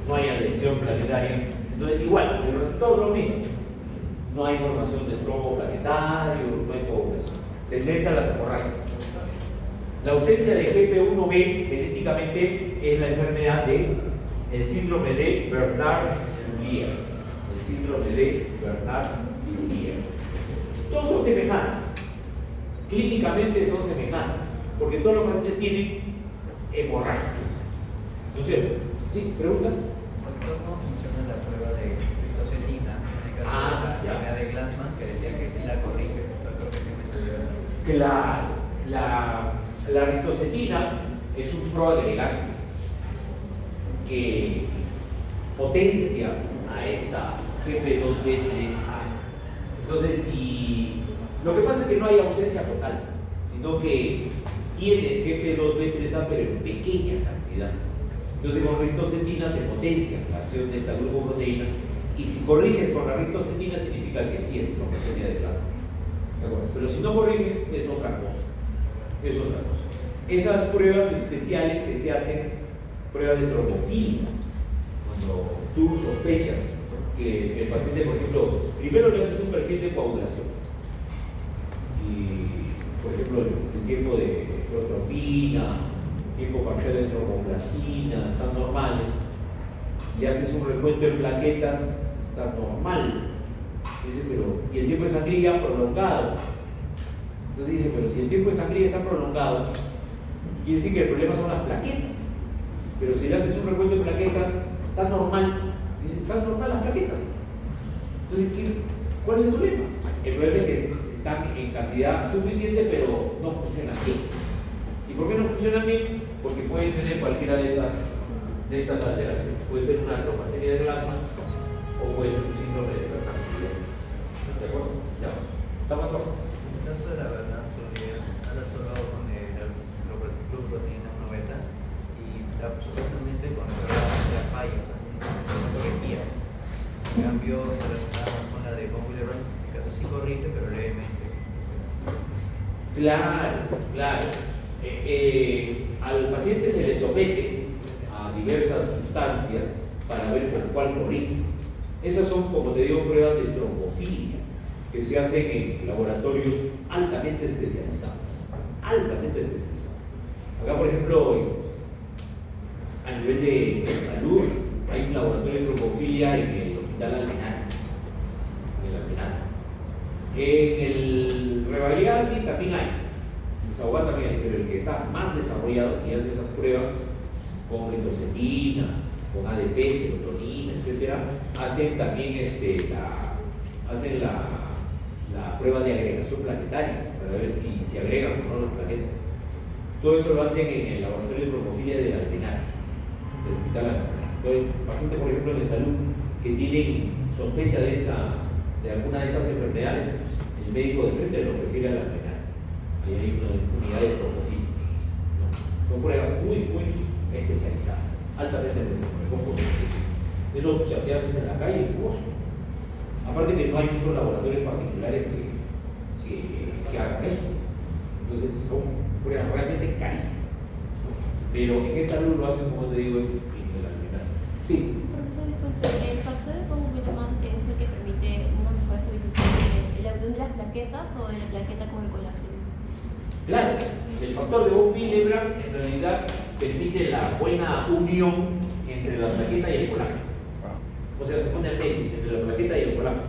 [SPEAKER 1] No hay adhesión planetaria. Entonces, igual, el resultado es lo mismo. No hay formación de trombo planetario, no hay coagulación. Tendencia a las hemorragias. La ausencia de GP1B genéticamente es la enfermedad el síndrome de Bernard-Soulier. El síndrome de Bernard-Soulier. Todos son semejantes. Clínicamente son semejantes, porque todos los pacientes tienen hemorragias. ¿No es cierto? ¿Sí? ¿Pregunta?
[SPEAKER 4] Doctor, ¿cómo funciona la prueba de cristocetina en el caso de la enfermedad de Glassman, que decía que si la corrige,
[SPEAKER 1] Claro, la aristocetina es un proagregante que potencia a esta GP2B3A. Entonces, si lo que pasa es que no hay ausencia total, sino que tienes GP2B3A pero en pequeña cantidad. Entonces, con ristocetina te potencia la acción de esta glucoproteína, y si corriges con la ristocetina significa que sí es trombocitopenia de plasma. ¿De acuerdo? Pero si no corrige, es otra cosa. Es otra cosa. Esas pruebas especiales que se hacen, pruebas de trombofilia, cuando tú sospechas que el paciente, por ejemplo, primero le haces un perfil de coagulación, y por ejemplo el tiempo de protrombina, tiempo parcial de tromboplastina están normales, y haces un recuento en plaquetas, está normal. Dice, pero, y el tiempo de sangría prolongado. Entonces dice, pero si el tiempo de sangría está prolongado, quiere decir que el problema son las plaquetas. Pero si le haces un recuento de plaquetas, está normal. Dice, están normal las plaquetas. Entonces, ¿cuál es el problema? El problema es que están en cantidad suficiente, pero no funcionan bien. ¿Y por qué no funcionan bien? Porque pueden tener cualquiera de estas alteraciones. Puede ser una trombocitopenia de Glassman o puede ser un síndrome de Bernard-Soulier. ¿De acuerdo? Ya. ¿Estamos todos?
[SPEAKER 4] En el caso de la Bernard-Soulier, anda solo con la glucoproteína 1 beta y supuestamente con la falla, o sea, no corregía. En cambio, se relacionaba con la de von Willebrand, en este caso sí corrige, pero levemente.
[SPEAKER 1] Claro. Al paciente se le somete a diversas sustancias para ver con cuál corrige. Esas son, como te digo, pruebas de trombofilia que se hacen en laboratorios altamente especializados. Acá, por ejemplo, a nivel de salud, hay un laboratorio de trombofilia en el Hospital Almenara. En el Rebagliati también hay, en Saguá también hay, pero el que está más desarrollado y hace esas pruebas con ristocetina, con ADP, serotonina, etcétera, hacen también la prueba de agregación planetaria para ver si agregan o no los planetas. Todo eso lo hacen en el laboratorio de trombofilia del Almenara, del Hospital Almenara. Entonces, pacientes, por ejemplo, de salud que tienen sospecha de alguna de estas enfermedades, el médico de frente lo refiere al Almenara. Ahí hay una unidad de trombocitos, ¿no? Son pruebas muy especializadas, altamente especializadas, con costosísimas. Eso te haces en la calle, ¡wow! Aparte que no hay muchos laboratorios particulares que hagan eso. Entonces son pruebas realmente carísimas. Pero en esa salud lo hacen, como te digo, en el Almenara. Sí.
[SPEAKER 5] Profesor, disculpe, el factor de von Willebrand es el que permite una mejor estabilización de la unión de las plaquetas o de la plaqueta con el colágeno.
[SPEAKER 1] Claro, el factor de von Willebrand en realidad permite la buena unión entre la plaqueta y el colágeno. O sea, se pone el medio entre la plaqueta y el colágeno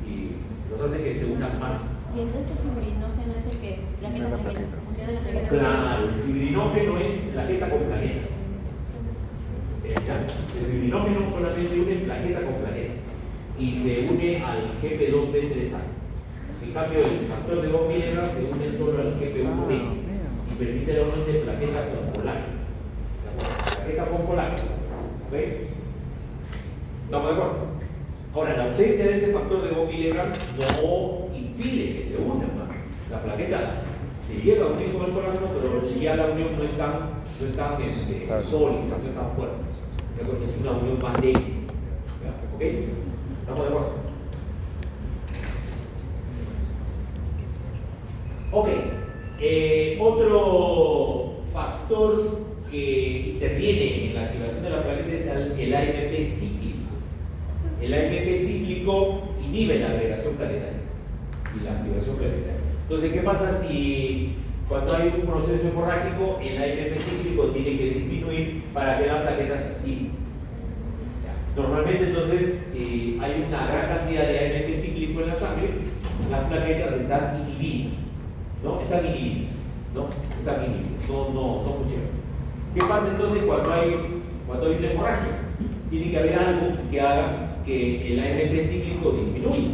[SPEAKER 1] y los hace que se unan más.
[SPEAKER 5] Y entonces el fibrinógeno es el que plaqueta con plaqueta, unión de la plaqueta.
[SPEAKER 1] Claro, el fibrinógeno es plaqueta con plaqueta. El fibrinógeno solamente une plaqueta con plaqueta y se une al GP2B3A. En cambio, el factor de von Willebrand se une solo al GP1B y permite la unión de plaqueta con colágeno. Plaqueta con colágeno. ¿Ok? ¿Estamos de acuerdo? Ahora, la ausencia de ese factor de von Willebrand no impide que se unan la la plaqueta se llega a unir con el colágeno, pero ya la unión no es tan sólida, no es tan fuerte. Es una unión más débil. ¿Ok? ¿Estamos de acuerdo? Ok. Otro factor que interviene en la activación de la plaqueta es el AMP cíclico. El AMP cíclico inhibe la agregación plaquetaria y la activación plaquetaria. Entonces, ¿qué pasa si cuando hay un proceso hemorrágico, el AMP cíclico tiene que disminuir para que la plaqueta se active? Normalmente, entonces, si hay una gran cantidad de AMP cíclico en la sangre, las plaquetas están inhibidas, ¿no? Están inhibidas, no funcionan. ¿Qué pasa entonces cuando hay una hemorragia? Tiene que haber algo que haga que el AMP cíclico disminuya.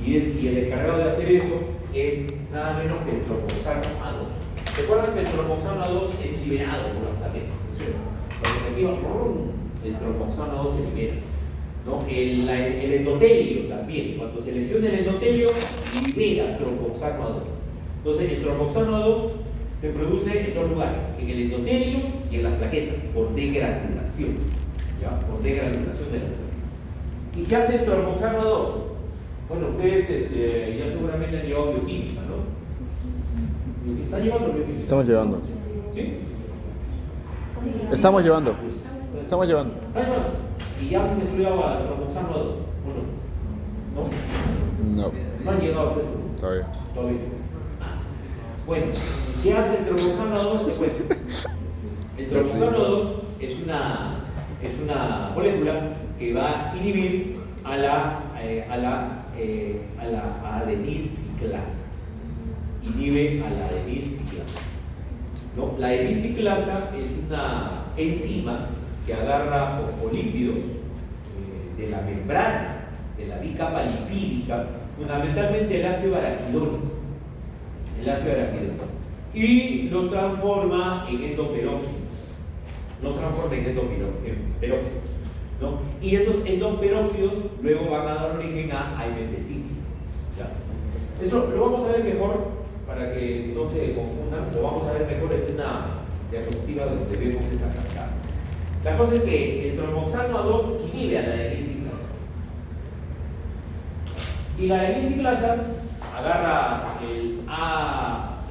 [SPEAKER 1] Y el encargado de hacer eso es nada menos que el tromboxano A2. ¿Recuerdan que el tromboxano A2 es liberado por las plaquetas? Cuando se activa, el tromboxano A2 se libera, ¿no? El endotelio también, cuando se lesiona el endotelio, libera tromboxano A2. Entonces, el tromboxano A2 se produce en dos lugares, en el endotelio y en las plaquetas, por degranulación. ¿Ya? Por degranulación de la plaqueta. ¿Y qué hace el tromboxano A2? Bueno, ustedes ya seguramente han llevado bioquímica, ¿no? ¿Están llevando bioquímica?
[SPEAKER 2] Estamos llevando.
[SPEAKER 1] ¿Sí?
[SPEAKER 2] Estamos llevando. Estamos llevando.
[SPEAKER 1] ¿Y ya han estudiado el tromboxano A2? ¿O no?
[SPEAKER 2] No,
[SPEAKER 1] ¿No han llegado a eso?
[SPEAKER 2] todavía.
[SPEAKER 1] Todavía. Bueno, ¿qué hace el tromboxano A2? Te cuento. El tromboxano A2 es una molécula que va a inhibir a la adenilciclasa. Inhibe a la adenilciclasa. ¿No? La adenilciclasa es una enzima que agarra fosfolípidos de la membrana, de la bicapa lipídica, fundamentalmente el ácido araquidónico. Y los transforma en endoperóxidos. ¿No? Y esos endoperóxidos luego van a dar origen a AMP cíclico. Eso lo vamos a ver mejor para que no se confundan, lo vamos a ver mejor en una diapositiva donde vemos esa cascada. La cosa es que el tromboxano A2 inhibe a la adenilciclasa. Y la adenilciclasa agarra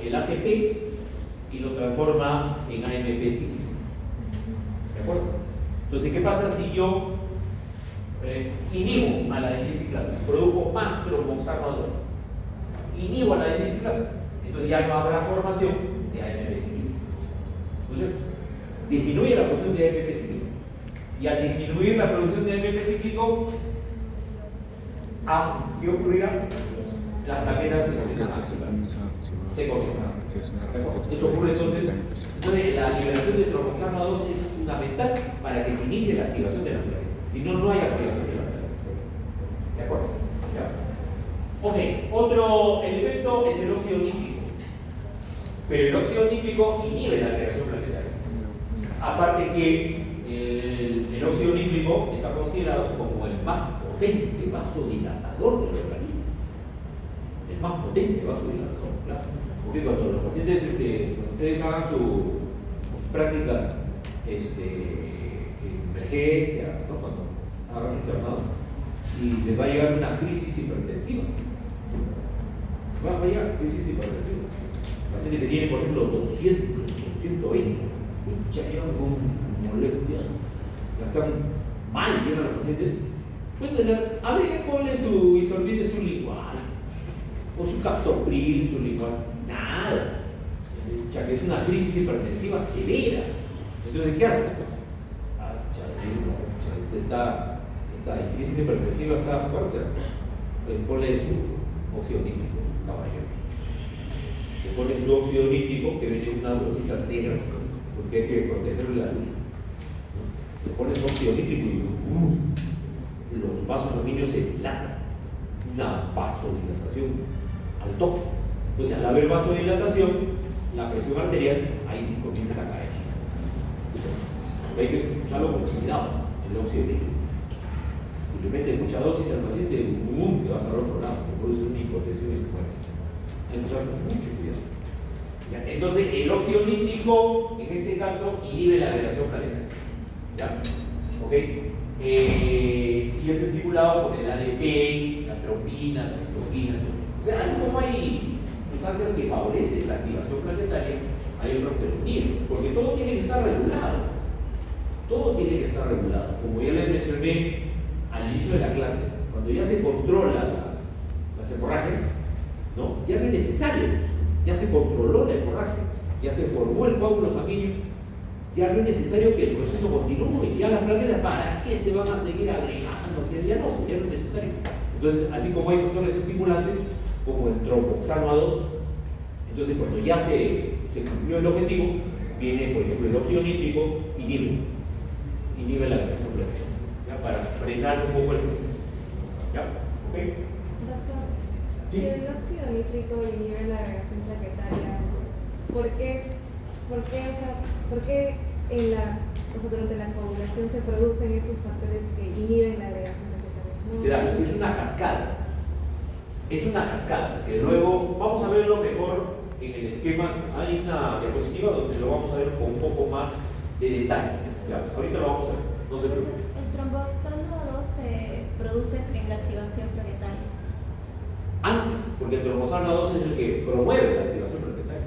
[SPEAKER 1] el ATP y lo transforma en AMP cíclico. ¿De acuerdo? Entonces, ¿qué pasa si yo inhibo a la adenilciclasa? Produzco más tromboxano A2. Inhibo a la adenilciclasa. Entonces ya no habrá formación de AMP cíclico. Entonces, disminuye la producción de AMP cíclico. Y al disminuir la producción de AMP cíclico, ¿qué ocurrirá? Las plaquetas se comienzan a activar. Eso ocurre entonces. La liberación de tromboxano A2 es fundamental para que se inicie la activación de las plaquetas. Si no, no hay activación de las plaquetas. ¿De acuerdo? ¿Ya? Ok, otro elemento es el óxido nítrico. Pero el óxido nítrico inhibe la creación plaquetaria. Aparte que el óxido nítrico está considerado como el más potente vasodilatador del organismo. El más potente vasodilatador, claro. Porque cuando los pacientes, cuando ustedes hagan sus prácticas en emergencia, ¿no? Cuando hagan internado, y les va a llegar una crisis hipertensiva. Va a llegar crisis hipertensiva. El paciente que tiene, por ejemplo, 200, 120, ya llegan con molestias, ya están mal, llegan los pacientes. Pueden decir, a ver, ponle su isorbide, su licual, o su captopril, su licual. Nada, ya que es una crisis hipertensiva severa. Entonces, ¿qué haces? Esta crisis hipertensiva está fuerte. Ponle su óxido nítrico, caballero. Le pone su óxido nítrico, que viene en unas bolsitas negras, porque hay que protegerle la luz. Le pone su óxido nítrico y los vasos sanguíneos se dilatan. Una vasodilatación al toque. Entonces, al haber vasodilatación, la presión arterial ahí sí comienza a caer. Hay que usarlo con cuidado, el óxido nítrico. Si le metes mucha dosis al paciente, te vas al otro lado, se produce una hipotensión y muerte. Hay que usar con mucho cuidado. ¿Ya? Entonces, el óxido nítrico, en este caso, inhibe la agregación planetaria. ¿Ya? ¿Ok? Y es estimulado por el ADP, la tropina, la citokina. O sea, así como hay sustancias que favorecen la activación planetaria, hay otros que lo inhiben, porque todo tiene que estar regulado. Todo tiene que estar regulado. Como ya les mencioné al inicio de la clase, cuando ya se controlan las hemorragias, ¿no? Ya no es necesario, ya se controló la hemorragia, ya se formó el coágulo sanguíneo, ya no es necesario que el proceso continúe, ya las plaquetas, ¿para qué se van a seguir agregando? Ya no es necesario. Entonces, así como hay factores estimulantes, como el tromboxano A2, entonces cuando ya se cumplió el objetivo, viene, por ejemplo, el óxido nítrico, inhibe la agregación planetaria, ¿ya? Para frenar un poco el proceso. ¿Ya? ¿Ok?
[SPEAKER 6] Doctor,
[SPEAKER 1] Sí.
[SPEAKER 6] si el óxido nítrico inhibe la agregación plaquetaria, ¿por qué durante la coagulación se producen esos factores que inhiben la agregación plaquetaria?
[SPEAKER 1] Claro, es una cascada. Es una cascada, que luego vamos a verlo mejor en el esquema. Hay una diapositiva donde lo vamos a ver con un poco más de detalle. Ya, ahorita lo vamos a ver, no se
[SPEAKER 5] Entonces,
[SPEAKER 1] preocupen.
[SPEAKER 5] el tromboxano A2 se produce en la activación planetaria.
[SPEAKER 1] Antes, porque el tromboxano A2 es el que promueve la activación planetaria.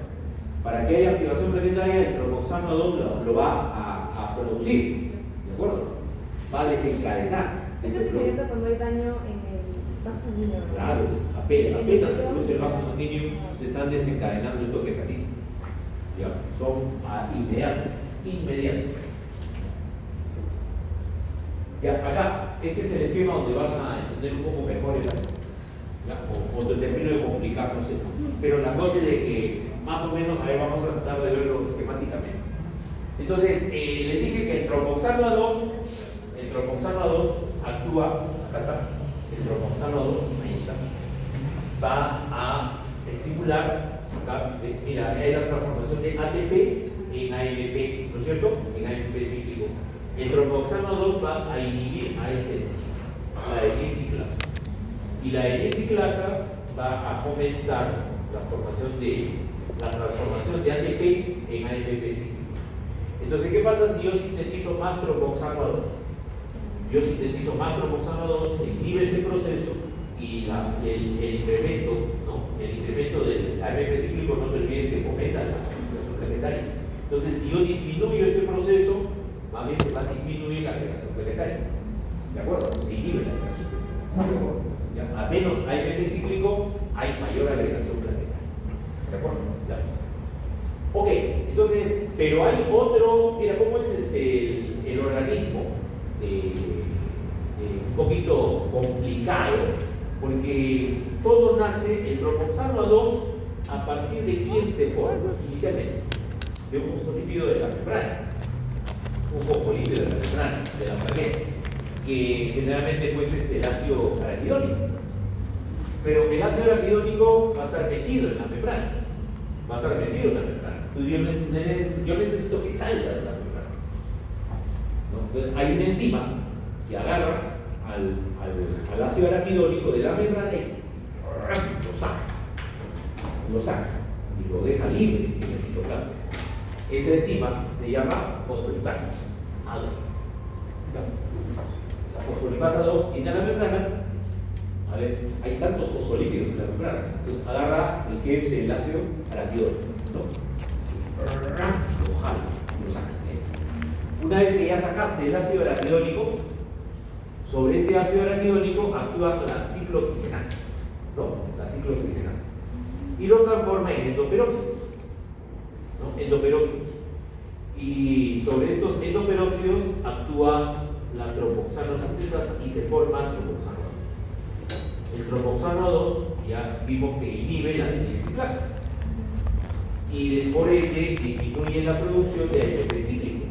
[SPEAKER 1] Para que haya activación planetaria, el tromboxano A2 lo va a producir, ¿de acuerdo? Va a desencadenar.
[SPEAKER 6] Eso es inmediato cuando hay daño en el vaso sanguíneo, ¿verdad?
[SPEAKER 1] Claro, apenas se produce el vaso sanguíneo, se están desencadenando estos mecanismos. ¿Ya? Son inmediatos. Ya, acá, este es el esquema donde vas a entender un poco mejor el asunto. O te termino de complicar, no sé. Pero la cosa es de que, más o menos, a ver, vamos a tratar de verlo esquemáticamente. Entonces, les dije que el tromboxano A2 actúa, acá está, el tromboxano A2, ahí está, va a estimular, acá, mira, hay la transformación de ATP en AMP, ¿no es cierto? En AMP cíclico. El tromboxano A2 va a inhibir a este enzima, la N-ciclasa. Y la N-ciclasa va a fomentar la transformación de ATP en AMP cíclico. Entonces, ¿qué pasa si yo sintetizo más tromboxano A2? Yo sintetizo más tromboxano A2, se inhibe este proceso y el incremento, ¿no? El incremento del AMP cíclico, no te olvides que fomenta la agregación planetaria. Entonces, si yo disminuyo este proceso, más bien se va a disminuir la agregación planetaria. ¿De acuerdo? Se inhibe la agregación planetaria. ¿Ya? A menos AMP cíclico, hay mayor agregación planetaria. ¿De acuerdo? ¿Ya? Ok, entonces, pero hay otro, mira, ¿cómo es el organismo? Un poquito complicado, porque todo nace, el tromboxano A2, a partir de quién se forma inicialmente, de un fosfolípido de la membrana, de la plaqueta, que generalmente pues es el ácido araquidónico, pero el ácido araquidónico va a estar metido en la membrana, entonces yo necesito que salga de la membrana, ¿no? Entonces hay una enzima que agarra al ácido araquidónico de la membrana y lo saca y lo deja libre en el citoplasma. Esa enzima se llama fosfolipasa A2. La fosfolipasa A2 viene a la membrana. A ver, hay tantos fosfolípidos en la membrana. Entonces agarra el que es el ácido araquidónico, ¿no? Lo jala, lo saca. Una vez que ya sacaste el ácido araquidónico, sobre este ácido araquidónico actúan las ciclooxigenasas, ¿no? Las ciclooxigenasas. Y lo transforma en endoperóxidos, ¿no? Endoperóxidos. Y sobre estos endoperóxidos actúa la tromboxano sintetasa y se forma tromboxano A2. El tromboxano A2 ya vimos que inhibe la N-ciclasa y por ende disminuye la producción de ATP cíclico.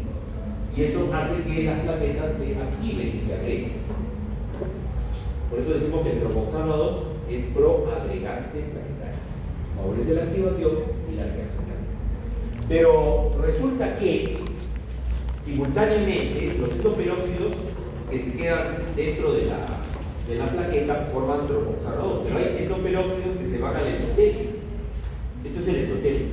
[SPEAKER 1] Y eso hace que las plaquetas se activen y se agreguen. Por eso decimos que el tromboxano A2 es proagregante plaquetario. Favorece la activación y la agregación plaquetaria. Pero resulta que simultáneamente los endoperóxidos que se quedan dentro de la plaqueta forman tromboxano A2. Pero hay endoperóxidos que se van al endotelio Esto es el endotelio.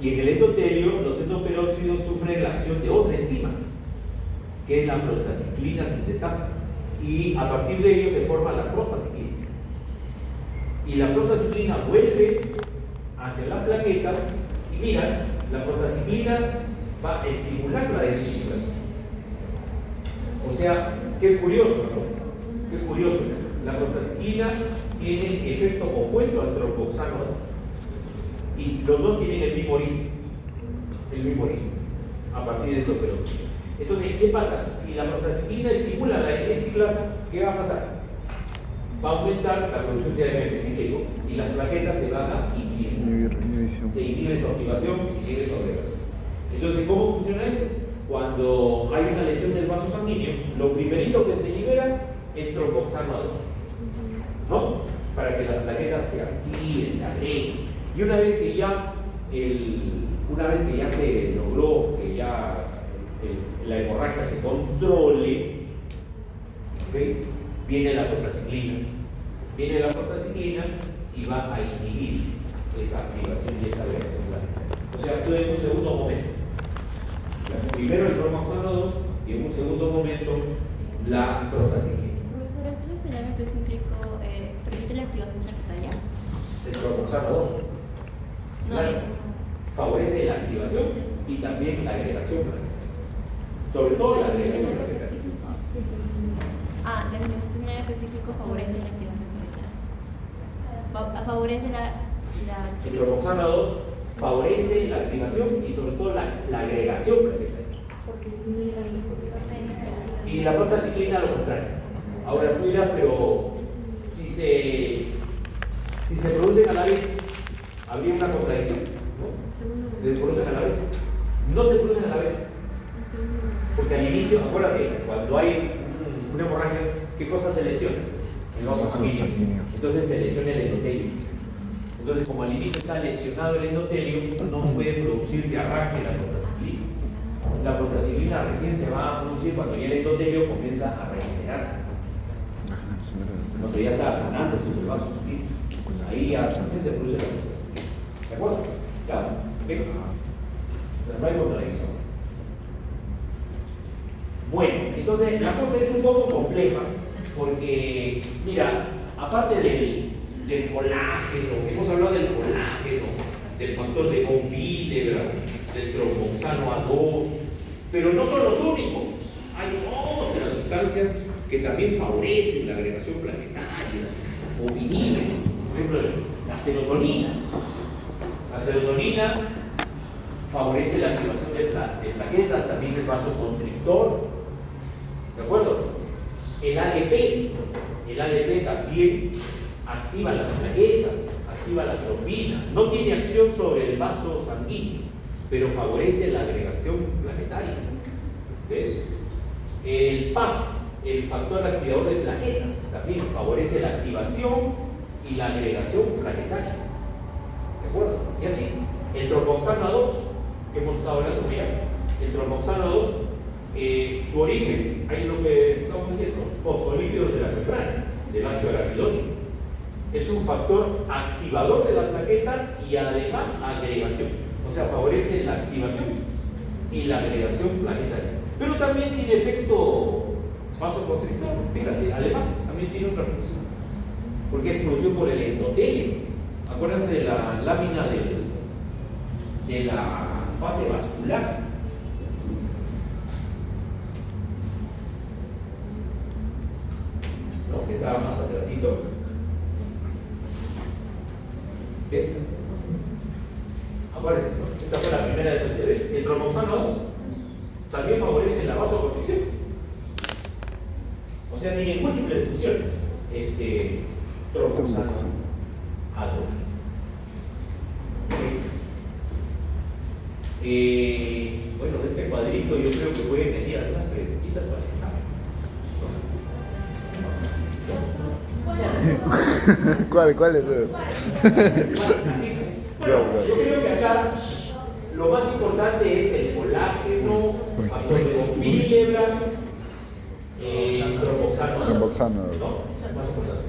[SPEAKER 1] Y en el endotelio, los endoperóxidos sufren la acción de otra enzima, que es la prostaciclina sintetasa. Y a partir de ello se forma la prostaciclina. Y la prostaciclina vuelve hacia la plaqueta y mira, la prostaciclina va a estimular la desintegración. O sea, qué curioso, ¿no? Qué curioso. La prostaciclina tiene efecto opuesto al tromboxano 2. Y los dos tienen el mismo origen. El mismo origen. A partir de endoperóxido. Entonces, ¿qué pasa? Si la prostaciclina estimula la hidroxilasa, ¿qué va a pasar? Va a aumentar la producción de ADP cíclico y las plaquetas se van a inhibir. Se inhibe su activación, se inhibe su agregación. Entonces, ¿cómo funciona esto? Cuando hay una lesión del vaso sanguíneo, lo primerito que se libera es tromboxano 2, ¿no? Para que las plaquetas se activen, se agreguen. Y una vez que ya se logró que ya la hemorragia se controle, ¿okay? Viene la prostaciclina. Viene la prostaciclina y va a inhibir esa activación y esa agregación plaquetaria. O sea, actúa en un segundo momento. Primero el tromboxano 2 y en un segundo momento la prostaciclina.
[SPEAKER 5] Profesor, entonces el ADP cíclico permite la activación plaquetaria.
[SPEAKER 1] El tromboxano 2 favorece la activación y también la agregación plaquetaria. Sobre todo la agregación plaquetaria.
[SPEAKER 5] La disminución del ADP cíclico favorece la activación plaquetaria. Favorece
[SPEAKER 1] El tromboxano 2 favorece la activación y sobre todo la agregación plaquetaria. Y la prostaciclina lo contrario. Ahora tú dirás, pero si se producen a la vez, habría una contradicción, ¿no? Se producen a la vez. No se producen a la vez. Porque al inicio, acuérdate, cuando hay una hemorragia, ¿qué cosa se lesiona? El vaso sanguíneo. Entonces se lesiona el endotelio. Entonces, como al inicio está lesionado el endotelio, no puede producir que arranque la prostaciclina. La prostaciclina recién se va a producir cuando ya el endotelio comienza a regenerarse. Cuando ya está sanando el vaso sanguíneo. Ahí ya recién se produce la prostaciclina. ¿De acuerdo? Claro. ¿Ven? No hay contradicción. Bueno, entonces la cosa es un poco compleja porque, mira, aparte del colágeno, hemos hablado del colágeno, del factor de von Willebrand, del tromboxano A2, pero no son los únicos. Hay otras sustancias que también favorecen la agregación planetaria o inhiben. Por ejemplo, la serotonina. La serotonina favorece la activación de plaquetas, también el vasoconstrictor. ¿De acuerdo? El ADP también activa las plaquetas, activa la trombina. No tiene acción sobre el vaso sanguíneo, pero favorece la agregación planetaria. ¿Ves? El PAF, el factor activador de plaquetas, también favorece la activación y la agregación planetaria. ¿De acuerdo? Y así, el tromboxano 2, que hemos estado hablando ya, el tromboxano 2, su origen, ahí es lo que estamos diciendo, fosfolípidos de la membrana, del ácido arabidónico. Es un factor activador de la plaqueta y además agregación. O sea, favorece la activación y la agregación planetaria. Pero también tiene efecto vasoconstrictor, fíjate, además también tiene otra función. Porque es producido por el endotelio. Acuérdense de la lámina de la fase vascular. ¿No? Que estaba más atrásito. ¿Ves? Acuérdense, ¿no? Esta fue la primera de los ustedes. El tromboxano 2 también favorece la vasoconstricción. O sea, tiene múltiples funciones. Tromboxano A2. Bueno, de este cuadrito yo creo que pueden venir algunas preguntitas para el examen.
[SPEAKER 2] ¿Cuál es?
[SPEAKER 1] Yo creo que acá lo más importante es el colágeno, factor de von Willebrand, tromboxano.
[SPEAKER 2] Tromboxano.
[SPEAKER 1] ¿No? Más importante.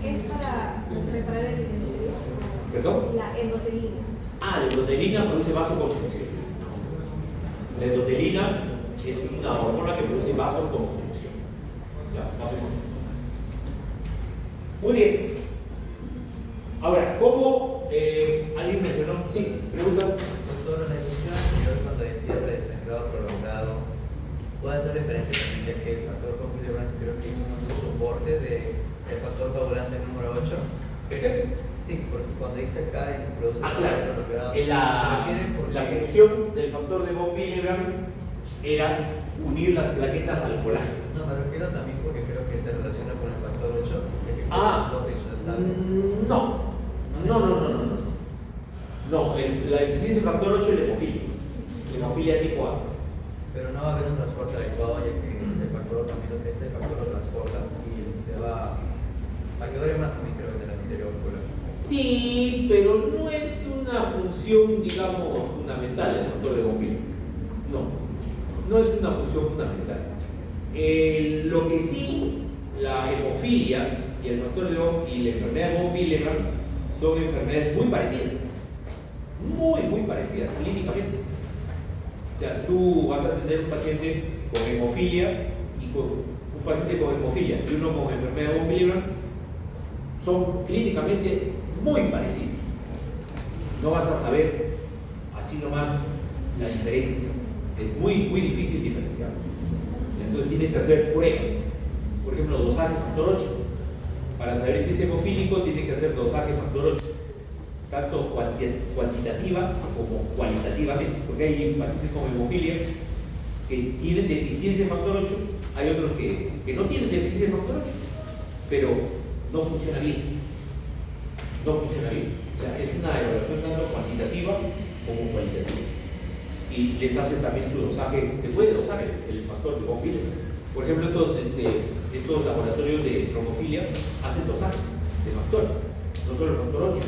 [SPEAKER 6] Es para preparar el
[SPEAKER 1] ¿Perdón?
[SPEAKER 6] La endotelina.
[SPEAKER 1] La endotelina produce vasoconstricción. La endotelina es una hormona que produce vasoconstricción. ¿Ya? Vasoconstricción. Muy bien. Ahora, ¿cómo alguien mencionó? Sí, preguntas.
[SPEAKER 4] Doctor, la discusión anterior cuando decía de desangrado prolongado, ¿puede hacer referencia también ya que el factor von Willebrand creo que es un soporte del factor coagulante número 8? Sí, porque cuando dice acá y produce
[SPEAKER 1] Claro.
[SPEAKER 4] prolongado,
[SPEAKER 1] La función del factor de von Willebrand era unir las plaquetas al colágeno.
[SPEAKER 4] No, me refiero también porque creo que se relaciona con el factor 8, de que
[SPEAKER 1] No, la deficiencia del factor 8 es la hemofilia tipo A.
[SPEAKER 4] Pero no va a haber un transporte adecuado, ya que el factor también este factor lo transporta y te va a que dure más también creo que de la anterior ocular.
[SPEAKER 1] Sí, pero no es una función, digamos, fundamental del factor de von Willebrand. No es una función fundamental. Lo que sí, la hemofilia y el factor de y la enfermedad de von Willebrand son enfermedades muy parecidas. Muy parecidas clínicamente. O sea, tú vas a tener un paciente con hemofilia y un paciente con hemofilia y uno con enfermedad de von Willebrand son clínicamente muy parecidos. No vas a saber así nomás la diferencia. Es muy difícil diferenciar. Entonces tienes que hacer pruebas. Por ejemplo, dosaje factor 8. Para saber si es hemofílico, tienes que hacer dosaje factor 8. Tanto cuantitativa como cualitativamente. Porque hay pacientes con hemofilia que tienen deficiencia de factor 8. Hay otros que no tienen deficiencia de factor 8. Pero no funciona bien. O sea, es una evaluación tanto cuantitativa como cualitativa. Y les haces también su dosaje, se puede dosar el factor de von Willebrand. Por ejemplo, estos laboratorios de trombofilia hacen dosajes de factores, no solo el factor 8,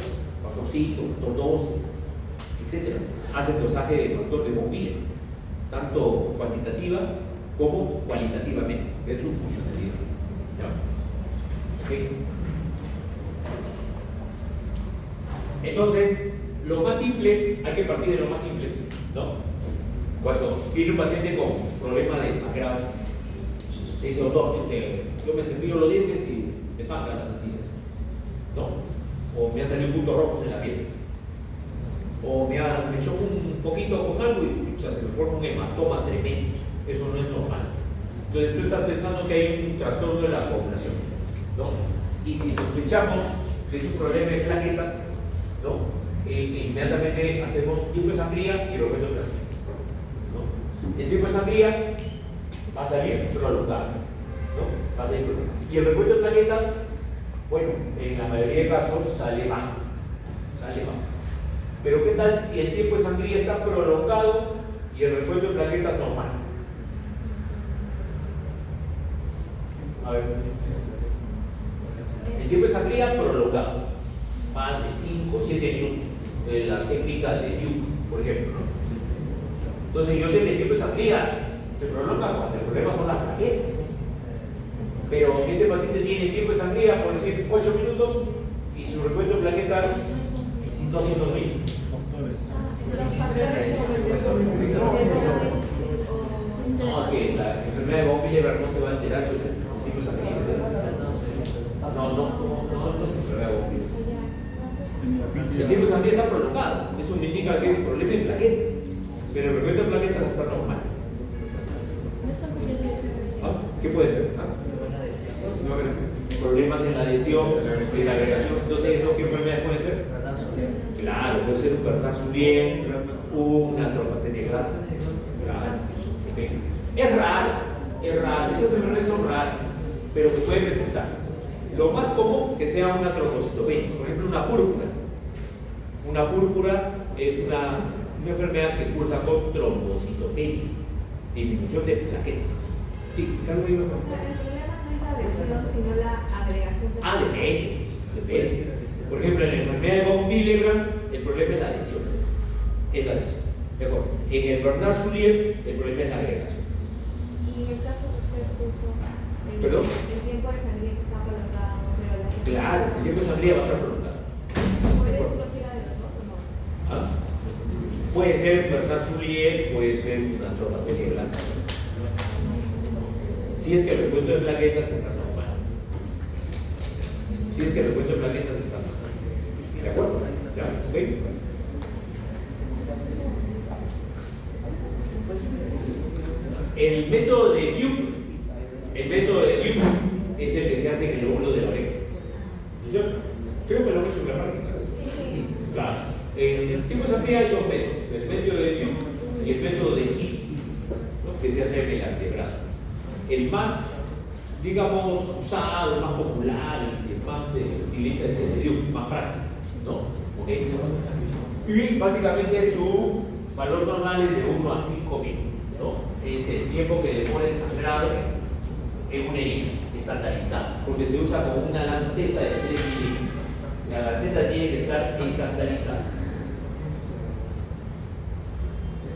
[SPEAKER 1] factor 5, factor 12, etc. Hacen dosaje de factor de von Willebrand, tanto cuantitativa como cualitativamente, es su funcionalidad. ¿Ya? ¿Okay? Entonces, lo más simple, hay que partir de lo más simple, ¿no? Cuando viene un paciente con problema de sangrado, le dice, doctor, yo me cepillo los dientes y me sangran las encías, ¿no? O me ha salido puntos rojos en la piel, o me choco un poquito con algo y se me forma un hematoma tremendo. Eso no es normal. Entonces tú estás pensando que hay un trastorno de la coagulación, ¿no? Y si sospechamos que es un problema de plaquetas, ¿no? Inmediatamente hacemos tiempo de sangría y lo reto de plaquetas. El tiempo de sangría va a salir prolongado, ¿no? Va a salir prolongado. Y el recuento de plaquetas, bueno, en la mayoría de casos sale bajo. Pero ¿qué tal si el tiempo de sangría está prolongado y el recuento de plaquetas normal? A ver. El tiempo de sangría prolongado, más de 5 o 7 minutos, de la técnica de Duke, por ejemplo, ¿no? Entonces yo sé que el tiempo de sangría se prolonga cuando el problema son las plaquetas. Pero este paciente tiene tiempo de sangría, por decir, 8 minutos y su recuento de plaquetas 200.000. No, que la enfermedad de von Willebrand no se va a alterar con el tiempo de sangría. No es enfermedad de von Willebrand. El tiempo de sangría está prolongado. Eso me indica que es problema de plaquetas. Pero el recuento de plaquetas está normal. ¿Qué puede ser? Problemas en la adhesión, en la agregación. Entonces, ¿eso qué enfermedad puede ser? Claro, puede ser un Bernard-Soulier, una trombocitopenia grasa. Es raro. Estas enfermedades son raras, pero se puede presentar. Lo más común que sea una trombocitopenia, por ejemplo, una púrpura. Una púrpura es una enfermedad que cursa con trombocitopenia, disminución de plaquetas. Sí, Carlos, digo.
[SPEAKER 6] O sea, el problema no es la adhesión, sino la agregación de
[SPEAKER 1] Depende. Por ejemplo, en la enfermedad de von Willebrand, el problema es la adhesión. ¿De acuerdo? En el Bernard-Soulier, el problema es la agregación.
[SPEAKER 6] Y en el caso que usted puso,
[SPEAKER 1] ¿Perdón?
[SPEAKER 6] el tiempo de sangría que está prolongado, pero la
[SPEAKER 1] Claro, el tiempo de sangría va a estar prolongado.
[SPEAKER 6] ¿Cuál es lo que
[SPEAKER 1] Puede ser Bernard Soulier, puede ser una troposerie de grasa. Si es que el recuento de plaquetas está normal. Si es que el recuento de plaquetas está normal. ¿De acuerdo? ¿Ya? ¿Ok? El método de Duke, es el que se hace en el lóbulo de la oreja. ¿No es cierto? Creo que lo han hecho en la práctica. Claro. En el tipo de hay dos métodos, el método de Duke y el método de Hill, ¿no? Que se hace en el antebrazo. El más, digamos, usado, el más popular, el que más se utiliza es el de Duke, más práctico, ¿no? ¿Okay? Y básicamente su valor normal es de 1 a 5 minutos, ¿no? Es el tiempo que demora el sangrado en una herida estandarizada, porque se usa como una lanceta de 3 milímetros. La lanceta tiene que estar estandarizada.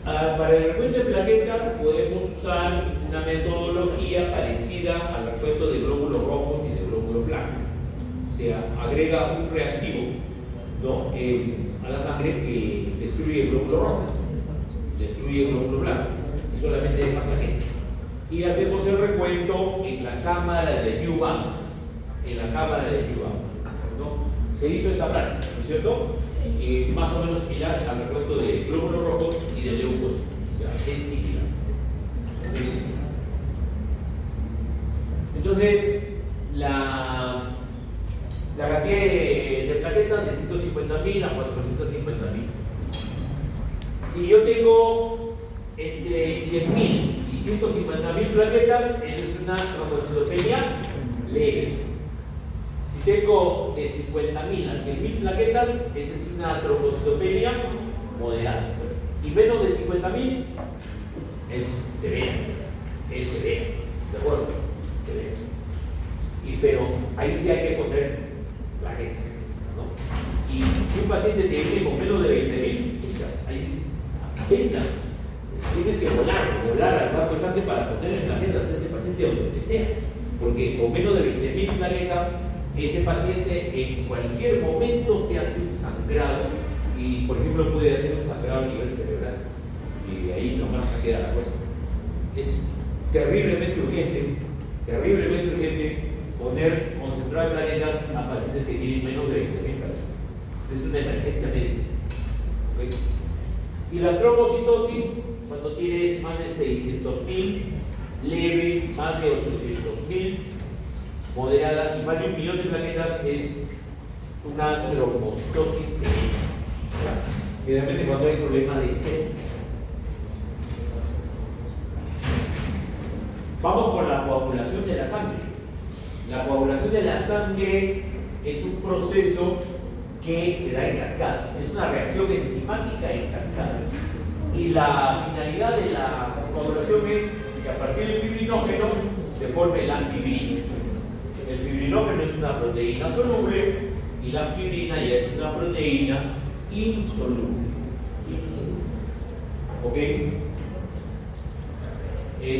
[SPEAKER 1] Para el recuento de plaquetas podemos usar una metodología parecida al recuento de glóbulos rojos y de glóbulos blancos. O sea, agrega un reactivo, ¿no? A la sangre que destruye glóbulos rojos, destruye glóbulos blancos y solamente deja plaquetas. Y hacemos el recuento en la cámara de Yuvan, ¿no? Se hizo esa práctica, ¿no es cierto? Más o menos similar al recuento de glóbulos rojos y de leucocitos. Es similar. Entonces, la cantidad de plaquetas de 150.000 a 450.000. Si yo tengo entre 100.000 y 150.000 plaquetas, esa es una trombocitopenia leve. Si tengo de 50.000 a 100.000 plaquetas, esa es una trombocitopenia moderada. Y menos de 50.000 es severa. Es severa. ¿De acuerdo? Severa. Pero ahí sí hay que poner plaquetas, ¿no? Y si un paciente tiene con menos de 20.000, o sea, ahí apenas tienes que volar al cuarto estante para ponerle plaquetas a ese paciente donde sea. Porque con menos de 20.000 plaquetas, ese paciente en cualquier momento te hace un sangrado y, por ejemplo, puede hacer un sangrado a nivel cerebral y ahí nomás se queda la cosa. Es terriblemente urgente poner concentrado de plaquetas a pacientes que tienen menos de 20.000 plaquetas. Es una emergencia médica. ¿Okay? Y la trombocitosis, cuando tienes más de 600.000, leve, más de 800.000, moderada y más de 1 millón de plaquetas, es una trombocitosis severa. Generalmente cuando hay problema de sepsis. Vamos con la coagulación de la sangre. La coagulación de la sangre es un proceso que se da en cascada. Es una reacción enzimática en cascada. Y la finalidad de la coagulación es que a partir del fibrinógeno se forme la fibrina. El fibrinógeno es una proteína soluble y la fibrina ya es una proteína insoluble. ¿Ok?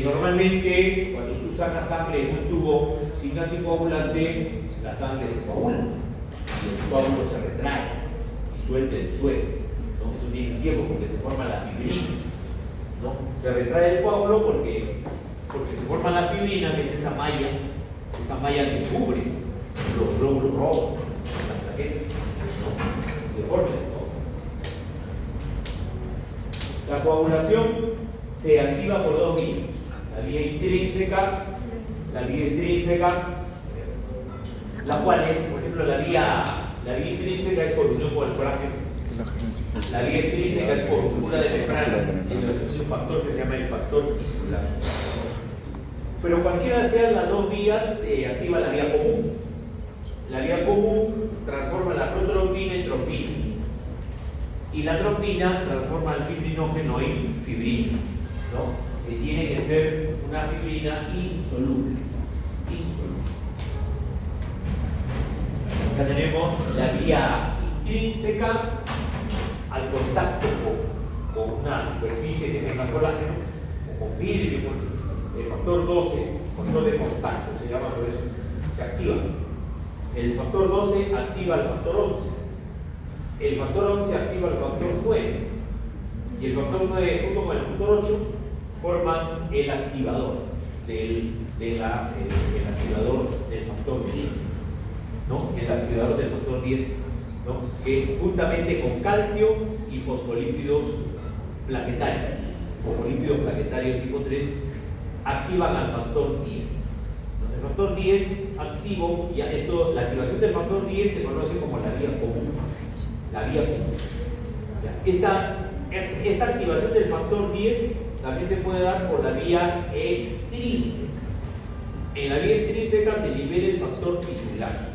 [SPEAKER 1] Normalmente, cuando tú sacas sangre en un tubo sin anticoagulante, la sangre se coagula y el coágulo se retrae y suelta el suelo, ¿no? Eso tiene un tiempo porque se forma la fibrina, ¿no? Se retrae el coágulo porque se forma la fibrina, que es esa malla que cubre los glóbulos rojos, las plaquetas, ¿no? Se forma ese coágulo. La coagulación se activa por 2 vías, la vía intrínseca, la cual es, por ejemplo, la vía intrínseca es por unión con el colágeno, la vía extrínseca es por ruptura de membranas y es un factor que se llama el factor tisular. Pero cualquiera sean las 2 vías, se activa la vía común. La vía común transforma la protrombina en trombina y la trombina transforma el fibrinógeno en fibrina, ¿no? Que tiene que ser una fibrina insoluble. Acá tenemos la vía intrínseca al contacto con una superficie que tenga colágeno o con vidrio, el factor 12, factor de contacto se llama por eso, se activa. El factor 12 activa el factor 11. El factor 11 activa el factor 9. Y el factor 9 junto con el factor 8 forman el activador el activador del factor 10, ¿no? El activador del factor 10, ¿no? Que juntamente con calcio y fosfolípidos plaquetarios tipo 3 activan al factor 10. El factor 10 activo, la activación del factor 10 se conoce como la vía común. Esta activación del factor 10 también se puede dar por la vía extrínseca. En la vía extrínseca se libera el factor tisular.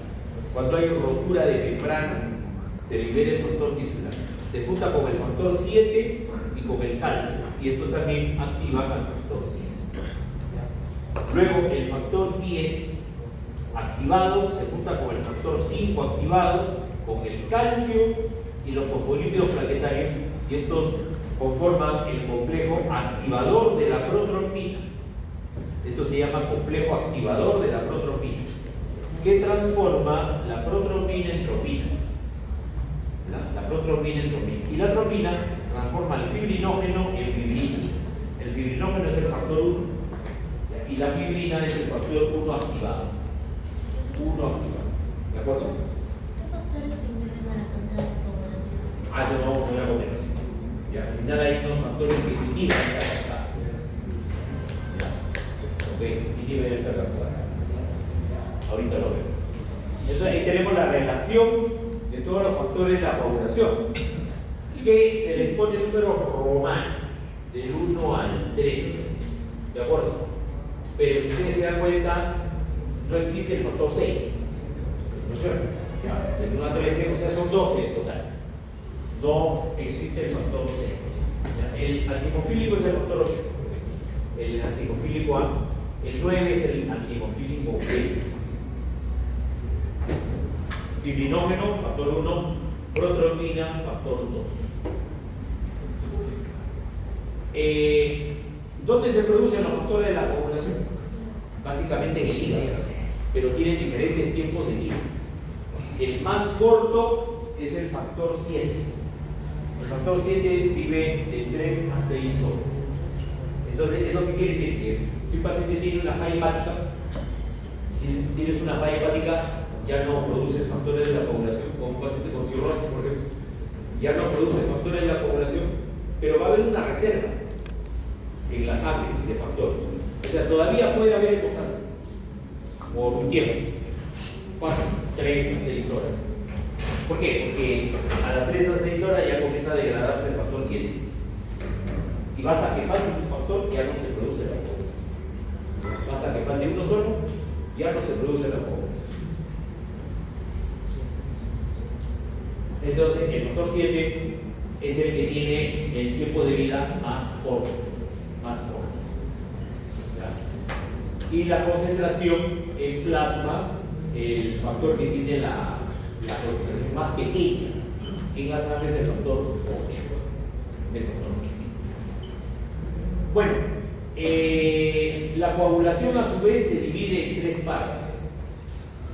[SPEAKER 1] Cuando hay rotura de membranas, se libera el factor tisular. Se junta con el factor 7 y con el calcio. Y estos también activan al factor 10. Luego, el factor 10 activado se junta con el factor 5 activado, con el calcio y los fosfolípidos plaquetarios. Y estos conforman el complejo activador de la protrombina. Esto se llama complejo activador de la protrombina, que transforma la protrombina en trombina. La protrombina en trombina. Y la trombina transforma el fibrinógeno en fibrina. El fibrinógeno es el factor 1 y la fibrina es el factor 1 activado. ¿De acuerdo?
[SPEAKER 3] ¿Qué factores se inhiben a la contra coagulación?
[SPEAKER 1] No vamos a ver a continuación. Al final hay unos factores que inhiben esta cascada. Inhiben esta cascada. Ahorita lo vemos. Entonces ahí tenemos la relación de todos los factores de la coagulación, que se les pone números romanos, del 1 al 13. ¿De acuerdo? Pero si ustedes se dan cuenta, no existe el factor 6. ¿No es cierto? Del 1 al 13, o sea, son 12 en total. No existe el factor 6. El antimofílico es el factor 8. El antimofílico A. El 9 es el antimofílico B. Fibrinógeno, factor 1. Protrombina, factor 2. ¿Dónde se producen los factores de la coagulación? Básicamente en el hígado, pero tienen diferentes tiempos de vida. El más corto es el factor 7. El factor 7 vive de 3 a 6 horas. Entonces, ¿eso qué quiere decir? Que si un paciente tiene una falla hepática, si tienes una falla hepática, ya no produces factores de la coagulación, como un paciente con cirrosis, por ejemplo. Ya no produces factores de la coagulación, pero va a haber una reserva en la sangre de factores. O sea, todavía puede haber hemostasia por un tiempo. 3 a 6 horas. ¿Por qué? Porque a las 3 a 6 horas ya comienza a degradarse el factor 7. Y basta que falte un factor, ya no se produce la coagulación. Basta que falte uno solo, ya no se produce la coagulación. Entonces, el factor 7 es el que tiene el tiempo de vida más corto. ¿Ya? Y la concentración en plasma, el factor que tiene la concentración más pequeña en la sangre es el factor 8. Bueno, la coagulación a su vez se divide en 3 partes.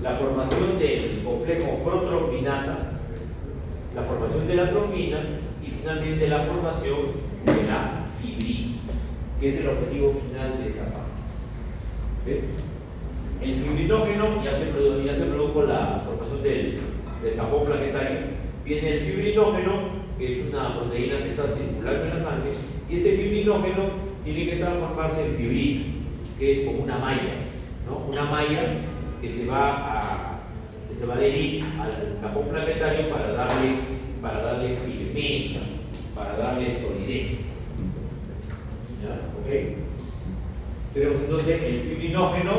[SPEAKER 1] La formación del complejo protrombinasa, la formación de la trombina y finalmente la formación de la fibrina, que es el objetivo final de esta fase. ¿Ves? El fibrinógeno ya se produjo la formación del tapón plaquetario. Viene el fibrinógeno, que es una proteína que está circulando en la sangre, y este fibrinógeno tiene que transformarse en fibrina, que es como una malla, ¿no? Una malla que se va a adherir al tapón plaquetario para darle firmeza, para darle solidez. ¿Ya? ¿Ok? Tenemos entonces el fibrinógeno,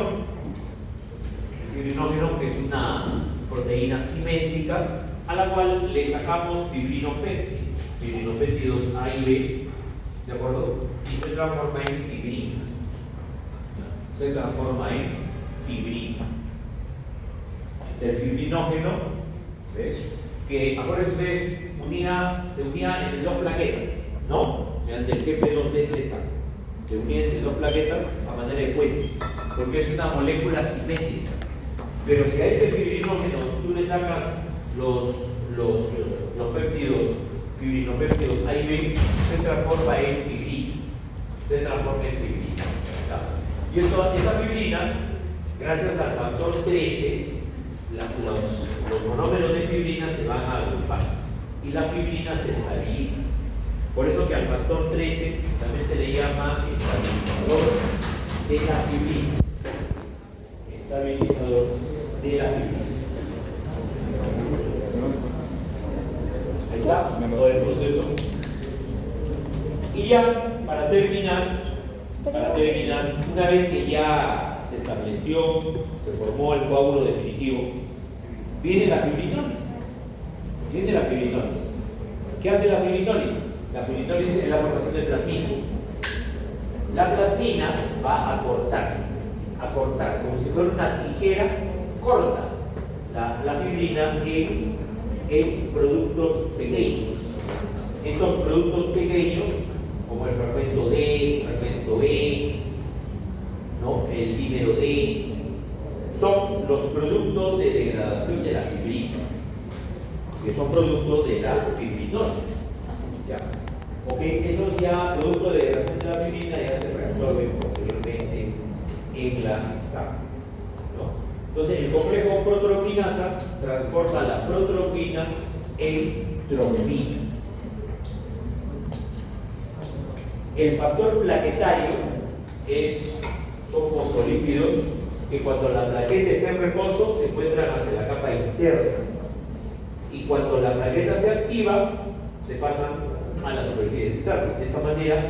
[SPEAKER 1] que es una proteína simétrica a la cual le sacamos fibrinopéptidos A y B, ¿de acuerdo? Y se transforma en fibrina. El fibrinógeno, ¿ves? Que, acuérdense ustedes, se unía entre 2 plaquetas, ¿no? Mediante el GP2B3A. Se unía entre 2 plaquetas a manera de puente, porque es una molécula simétrica. Pero si a este fibrinógeno tú le sacas los péptidos fibrinopéptidos A y B se transforma en fibrina. ¿Ya? Y esta fibrina, gracias al factor 13, los monómeros de fibrina se van a agrupar y la fibrina se estabiliza. Por eso que al factor 13 también se le llama estabilizador de la fibrina. Estabilizador de la fibrina. Ahí está todo el proceso. Y ya, para terminar, una vez que ya se estableció, se formó el coágulo definitivo, viene la fibrinólisis. ¿Qué hace la fibrinólisis? La fibrinólisis es la formación de plasmina. La plasmina va a cortar, como si fuera una tijera, corta la fibrina en productos pequeños. Estos productos pequeños, como el fragmento D, el fragmento E, ¿no? El dímero D, son los productos de degradación de la fibrina, que son productos de la fibrinólisis. ¿Ya? Okay, esos ya productos de degradación de la fibrina ya se reabsorben posteriormente en la sangre, ¿no? Entonces el complejo protropinasa transforma la protropina en trombina. El factor plaquetario son fosfolípidos que cuando la plaqueta está en reposo se encuentran hacia la capa interna y cuando la plaqueta se activa se pasan a la superficie externa. De esta manera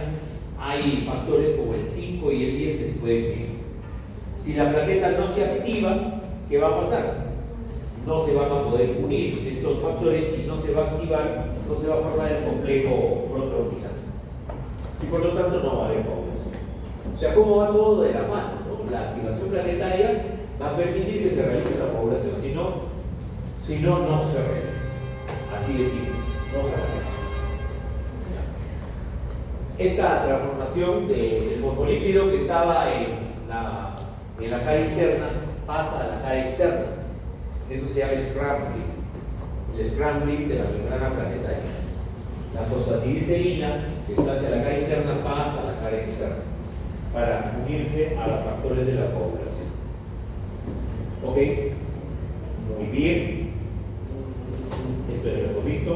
[SPEAKER 1] hay factores como el 5 y el 10 que se pueden medir. Si la plaqueta no se activa, ¿qué va a pasar? No se van a poder unir estos factores y no se va a activar, no se va a formar el complejo protropinasa. Y por lo tanto no va a haber coagulación. O sea, ¿cómo va todo de la mano? ¿No? La activación planetaria va a permitir que se realice la coagulación, si no, no se realiza. Así de simple, no se realiza. Esta transformación del fosfolípido que estaba en la cara interna pasa a la cara externa. Eso se llama scrambling. El scrambling de la membrana planetaria. La fosfatidilcerina que está hacia la cara interna pasa a la cara externa para unirse a los factores de la coagulación. ¿Ok? Muy bien. Esto ya lo hemos visto.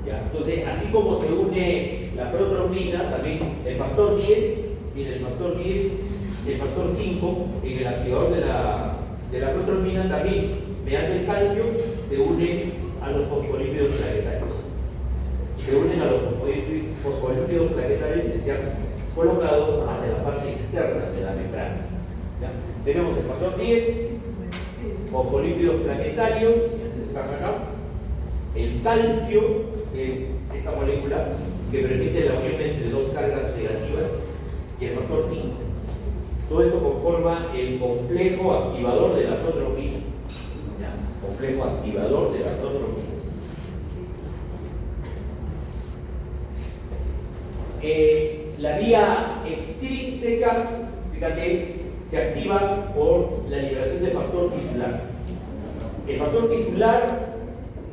[SPEAKER 1] ¿Ya? Entonces, así como se une la protrombina, también el factor 10, viene el factor 10, el factor 5 en el activador de la protrombina también, mediante el calcio, se une a los fosfolípidos plaquetarios. Se unen a los fosfolípidos plaquetarios que se han colocado hacia la parte externa de la membrana. ¿Ya? Tenemos el factor 10, fosfolípidos plaquetarios, están acá. El calcio, que es esta molécula que permite la unión entre dos cargas negativas, y el factor 5. Todo esto conforma el complejo activador de la protropina. Complejo activador de la protropina. La vía extrínseca, fíjate, se activa por la liberación del factor tisular. El factor tisular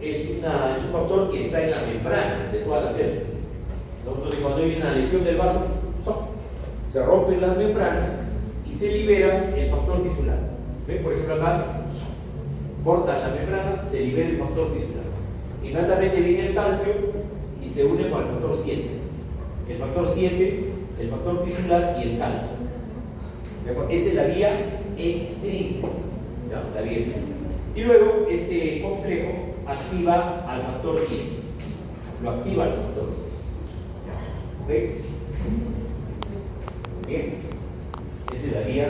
[SPEAKER 1] es un factor que está en la membrana de todas las células. Entonces, cuando hay una lesión del vaso, se rompen las membranas y se libera el factor tisular. ¿Ven? Por ejemplo, acá cortan la membrana, se libera el factor tisular. Inmediatamente viene el calcio y se une con el factor 7. El factor 7, el factor tisular y el calcio. Esa es la vía extrínseca. ¿Ya? La vía extrínseca. Y luego este complejo activa al factor 10. Lo activa al factor 10. ¿Ok? Bien. Esa es la vía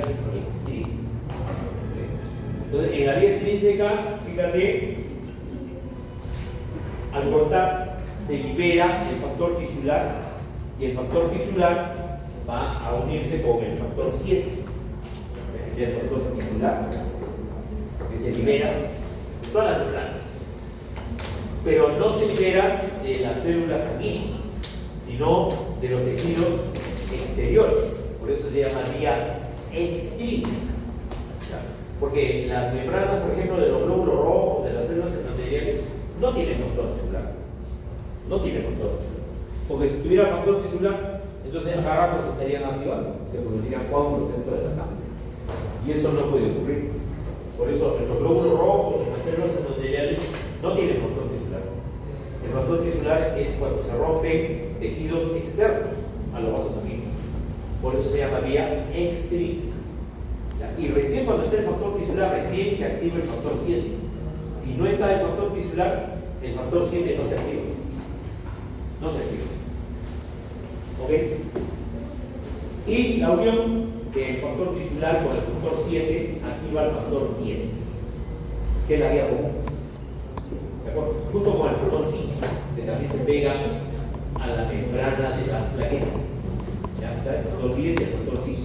[SPEAKER 1] extrínseca. Entonces, en la vía extrínseca, fíjate, al cortar se libera el factor tisular y el factor tisular va a unirse con el factor 7. El factor tisular que se libera de todas las membranas, pero no se libera de las células sanguíneas, sino de los tejidos exteriores. Por eso se llama vía extrínseca. Porque las membranas, por ejemplo, de los glóbulos rojos, de las células endoteliales, no tienen factor tisular. No tiene factor tisular. Porque si tuviera factor tisular, entonces las garrafas se estarían activando, se producirían coágulos dentro de las sangres. Y eso no puede ocurrir. Por eso nuestros glóbulos rojos, nuestras células endoteliales no tienen factor tisular. El factor tisular es cuando se rompen tejidos externos a los vasos sanguíneos. Por eso se llama vía extrínseca. Y recién cuando está el factor tisular, recién se activa el factor 7. Si no está el factor tisular, el factor 7 no se activa. No se activa. ¿Ok? Y la unión del factor tisular con el factor 7 activa el factor 10, que es la vía común. ¿De acuerdo? Junto con el factor 5, que también se pega a la membrana de las plaquetas. ¿Ya? El factor 10 y el factor 5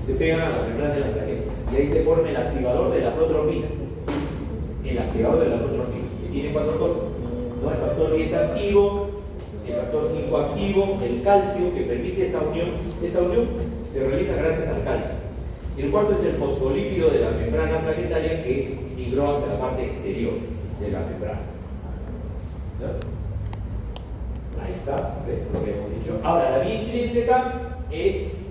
[SPEAKER 1] se pegan a la membrana de las plaquetas. Y ahí se forma el activador de la protropina. El activador de la protropina, que tiene 4 cosas, ¿no? El factor 10 activo, el factor 5 activo, el calcio que permite esa unión se realiza gracias al calcio. Y el cuarto es el fosfolípido de la membrana plaquetaria que migró hacia la parte exterior de la membrana. ¿No? Ahí está, ¿ves? Lo que hemos dicho. Ahora, la vía intrínseca es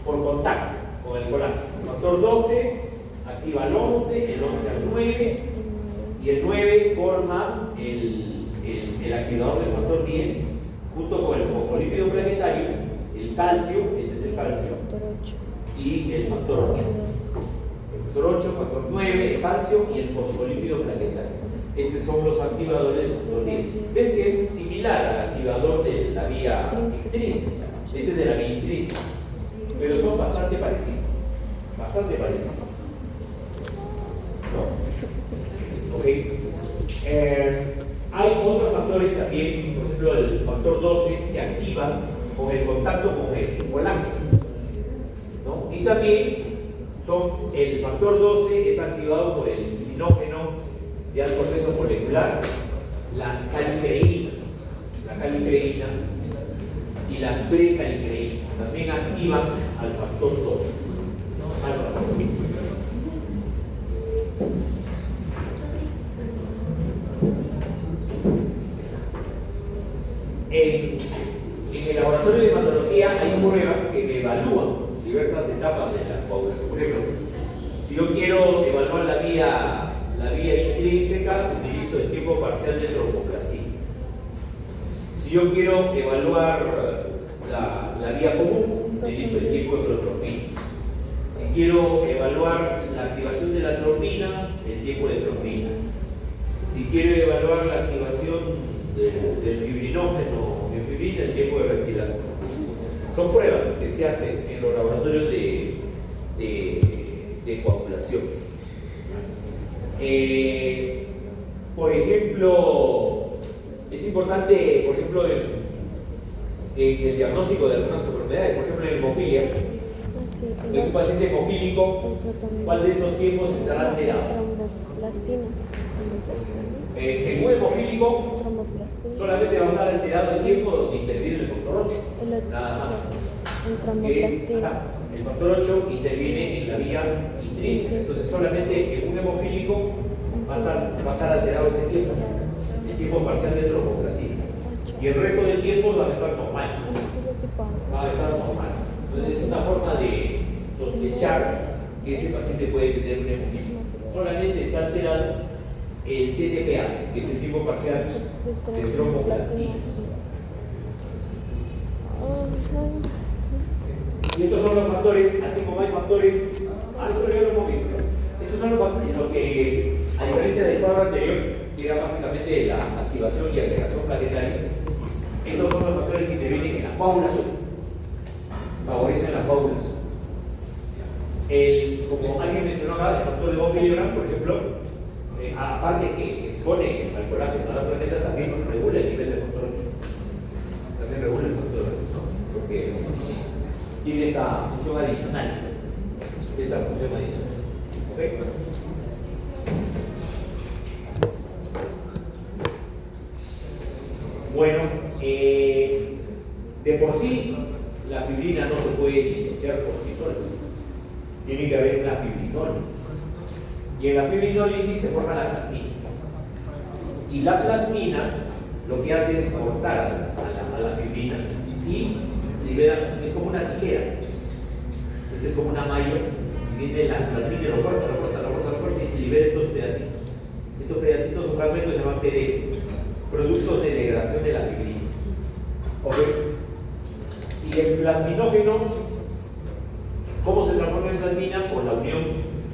[SPEAKER 1] por contacto con el colágeno. El factor 12 activa el 11, el 11 al 9, y el 9 forma el activador del factor 10 junto con el fosfolípido plaquetario, el calcio, este es el calcio, y el factor 8. El factor 8, factor 9, el calcio y el fosfolípido plaquetario. Estos son los activadores del factor 10. ¿Ves que es similar al activador de la vía extrínseca? Este es de la vía intrínseca, pero son bastante parecidos. Bastante parecidos. ¿No? ¿Ok? Hay otros factores también, por ejemplo, el factor 12 se activa con el contacto con el colágeno, ¿no? Y también el factor 12 es activado por el quitinógeno de alto peso molecular, la calicreína y la precalicreína. También activan al factor 12. En el laboratorio de hematología hay pruebas que evalúan diversas etapas de la coagulación. Por ejemplo, si yo quiero evaluar la vía intrínseca, utilizo el tiempo parcial de tromboplastina. Si yo quiero evaluar la vía común, utilizo el tiempo de protropina. Si quiero evaluar la activación de la trombina, el tiempo de trombina. Si quiero evaluar la activación del fibrinógeno en fibrina, el tiempo de respiración. Son pruebas que se hacen en los laboratorios de coagulación. Por ejemplo, es importante, por ejemplo, en el diagnóstico de algunas enfermedades, por ejemplo, en hemofilia, en un paciente hemofílico, ¿cuál de estos tiempos estará alterado? En un hemofílico solamente va a estar alterado el tiempo donde interviene el factor 8, nada más. El factor 8 interviene en la vía intrínseca, entonces solamente en un hemofílico va a estar alterado este tiempo, el tiempo parcial de tromboplastina, y el resto del tiempo va a estar normal. Entonces es una forma de sospechar que ese paciente puede tener un hemofílico. Solamente está alterado el TTPA, que es el tiempo parcial de tromboplastina. Y estos son los factores, así como hay factores, esto ya lo hemos visto. Estos son los factores, lo que, a diferencia del cuadro anterior, que era básicamente la activación y agregación plaquetaria, estos son los factores que intervienen en la coagulación, favorecen la coagulación. Como alguien mencionó acá, el factor de von Willebrand, por ejemplo, aparte que expone al colágeno a la plaqueta, también regula el nivel de factor 8. También regula el factor 8, ¿no? Porque tiene esa función adicional. ¿Ok? Bueno, de por sí, la fibrina no se puede disociar por sí sola. Tiene que haber una fibrinólisis. Y en la fibrinólisis se forma la plasmina. Y la plasmina lo que hace es cortar a la fibrina y libera, es como una tijera. Este es como una malla, y viene la plasmina, lo corta y se libera estos pedacitos. Estos pedacitos o fragmentos se llaman PDFs, productos de degradación de la fibrina. ¿Ok? Y el plasminógeno, ¿cómo se transforma en plasmina? Por la unión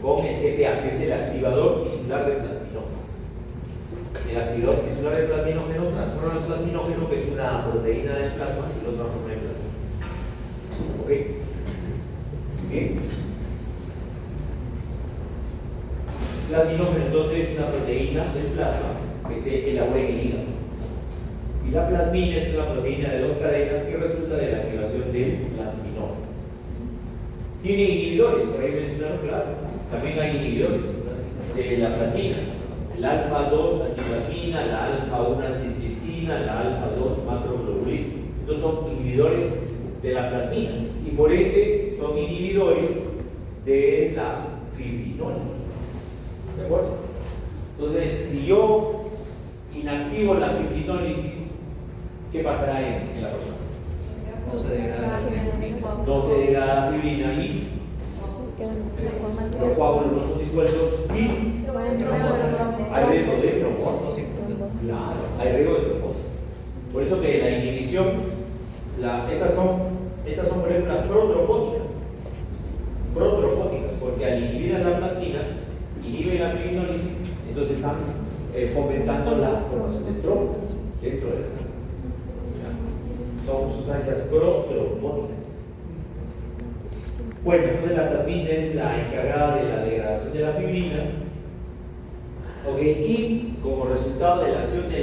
[SPEAKER 1] con el GPA, que es el activador tisular de plasminógeno. El activador tisular de plasminógeno transforma el plasminógeno, que es una proteína del plasma, y lo transforma en plasma. ¿Ok? Bien. Plasminógeno entonces es una proteína del plasma que se elabora en el hígado. Y la plasmina es una proteína de 2 cadenas que resulta de la activación del plasminógeno. Tiene inhibidores, por ahí mencionaron, claro. También hay inhibidores de la plasmina. La alfa-2 antiplasmina, la alfa-1 antitripsina, la alfa-2 macroglobulina. Estos son inhibidores de la plasmina y por ende son inhibidores de la fibrinólisis. ¿De acuerdo? Entonces, si yo inactivo la fibrinólisis, ¿qué pasará en la persona?
[SPEAKER 4] No se degrada la fibrina.
[SPEAKER 1] No se degrada la fibrina y los coágulos no son disueltos y hay riesgo de trombosis. Claro, hay riesgo de trombosis. Por eso que la inhibición, estas son por ejemplo las protrombóticas, porque al inhibir a la plasmina, inhibe la fibrinólisis, entonces están fomentando la formación de trombos dentro de la sangre. Son sustancias protrombóticas. Bueno, entonces la plasmina es la encargada de la degradación de la fibrina, y como resultado de la acción de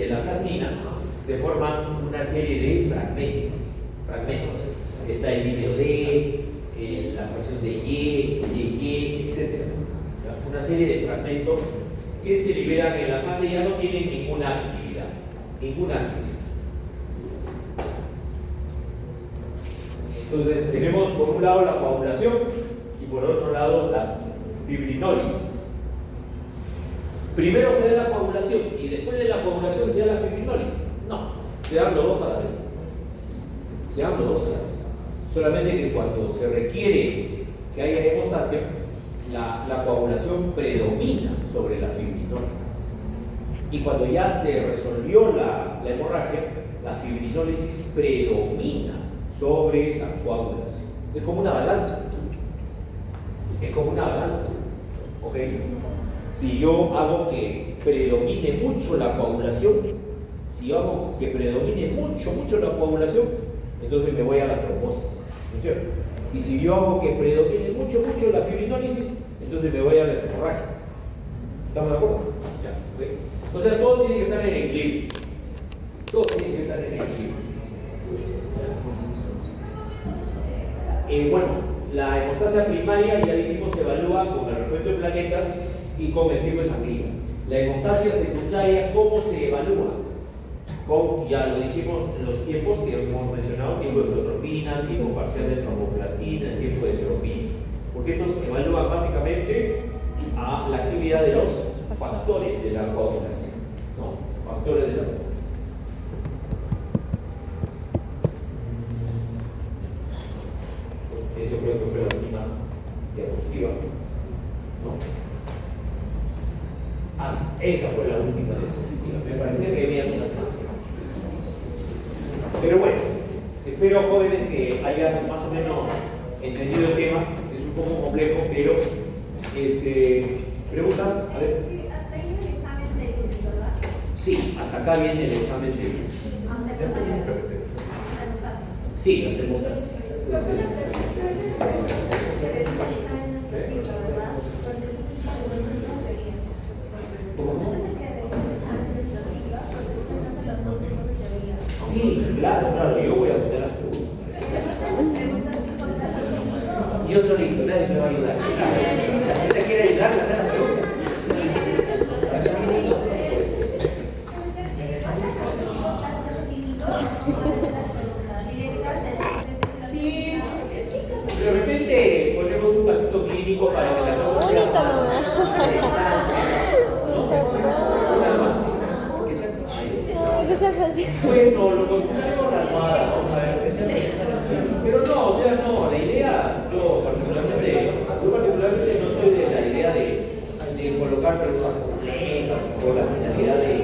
[SPEAKER 1] la plasmina se forman una serie de fragmentos. Está el vídeo D, la fracción de Y, etc. Una serie de fragmentos que se liberan en la sangre y ya no tienen ninguna actividad. Entonces tenemos por un lado la coagulación y por otro lado la fibrinólisis. Primero se da la coagulación y después de la coagulación se da la fibrinólisis. No, se dan los dos a la vez. Solamente que cuando se requiere que haya hemostasia, la coagulación predomina sobre la fibrinólisis. Y cuando ya se resolvió la hemorragia, la fibrinólisis predomina sobre la coagulación. Es como una balanza. ¿Ok? Si yo hago que predomine mucho la coagulación, entonces me voy a la trombosis, ¿no es cierto? Y si yo hago que predomine mucho la fibrinólisis, entonces me voy a las hemorragias. ¿Estamos de acuerdo? Ya, ¿okay? O sea, todo tiene que estar en equilibrio. Bueno, la hemostasia primaria, ya dijimos, se evalúa con el recuento de plaquetas y con el tipo de sangría. La hemostasia secundaria, ¿cómo se evalúa? Ya lo dijimos en los tiempos que hemos mencionado, tiempo de protropina, tiempo parcial de tromboplastina, tiempo de tropina. Porque estos evalúan básicamente a la actividad de los factores de la coagulación, ¿no? Factores de la coagulación. Eso creo que fue la última diapositiva, ¿no? Esa fue la última diapositiva. Me parecía que había algunas más. Pero bueno, espero, jóvenes, que hayan más o menos entendido el tema. Es un poco complejo, pero ¿preguntas? A ver.
[SPEAKER 3] Hasta ahí el examen de Luis, ¿verdad?
[SPEAKER 1] Sí, hasta acá viene el examen de Luis. Sí, las termostas. Sí, claro, yo voy a poner las preguntas. Yo solito, nadie me va a ayudar. La gente quiere ayudar, la hace la pregunta. Sí, de repente ponemos un casito clínico para que la cosa sea más interesante, ¿no? Una más.
[SPEAKER 5] que sea fácil.
[SPEAKER 1] Bueno, lo consultaré con la almohada, vamos a ver qué se hace. Pero no, o sea, no, la idea, yo particularmente no soy de la idea de colocar personas complejas o la finalidad de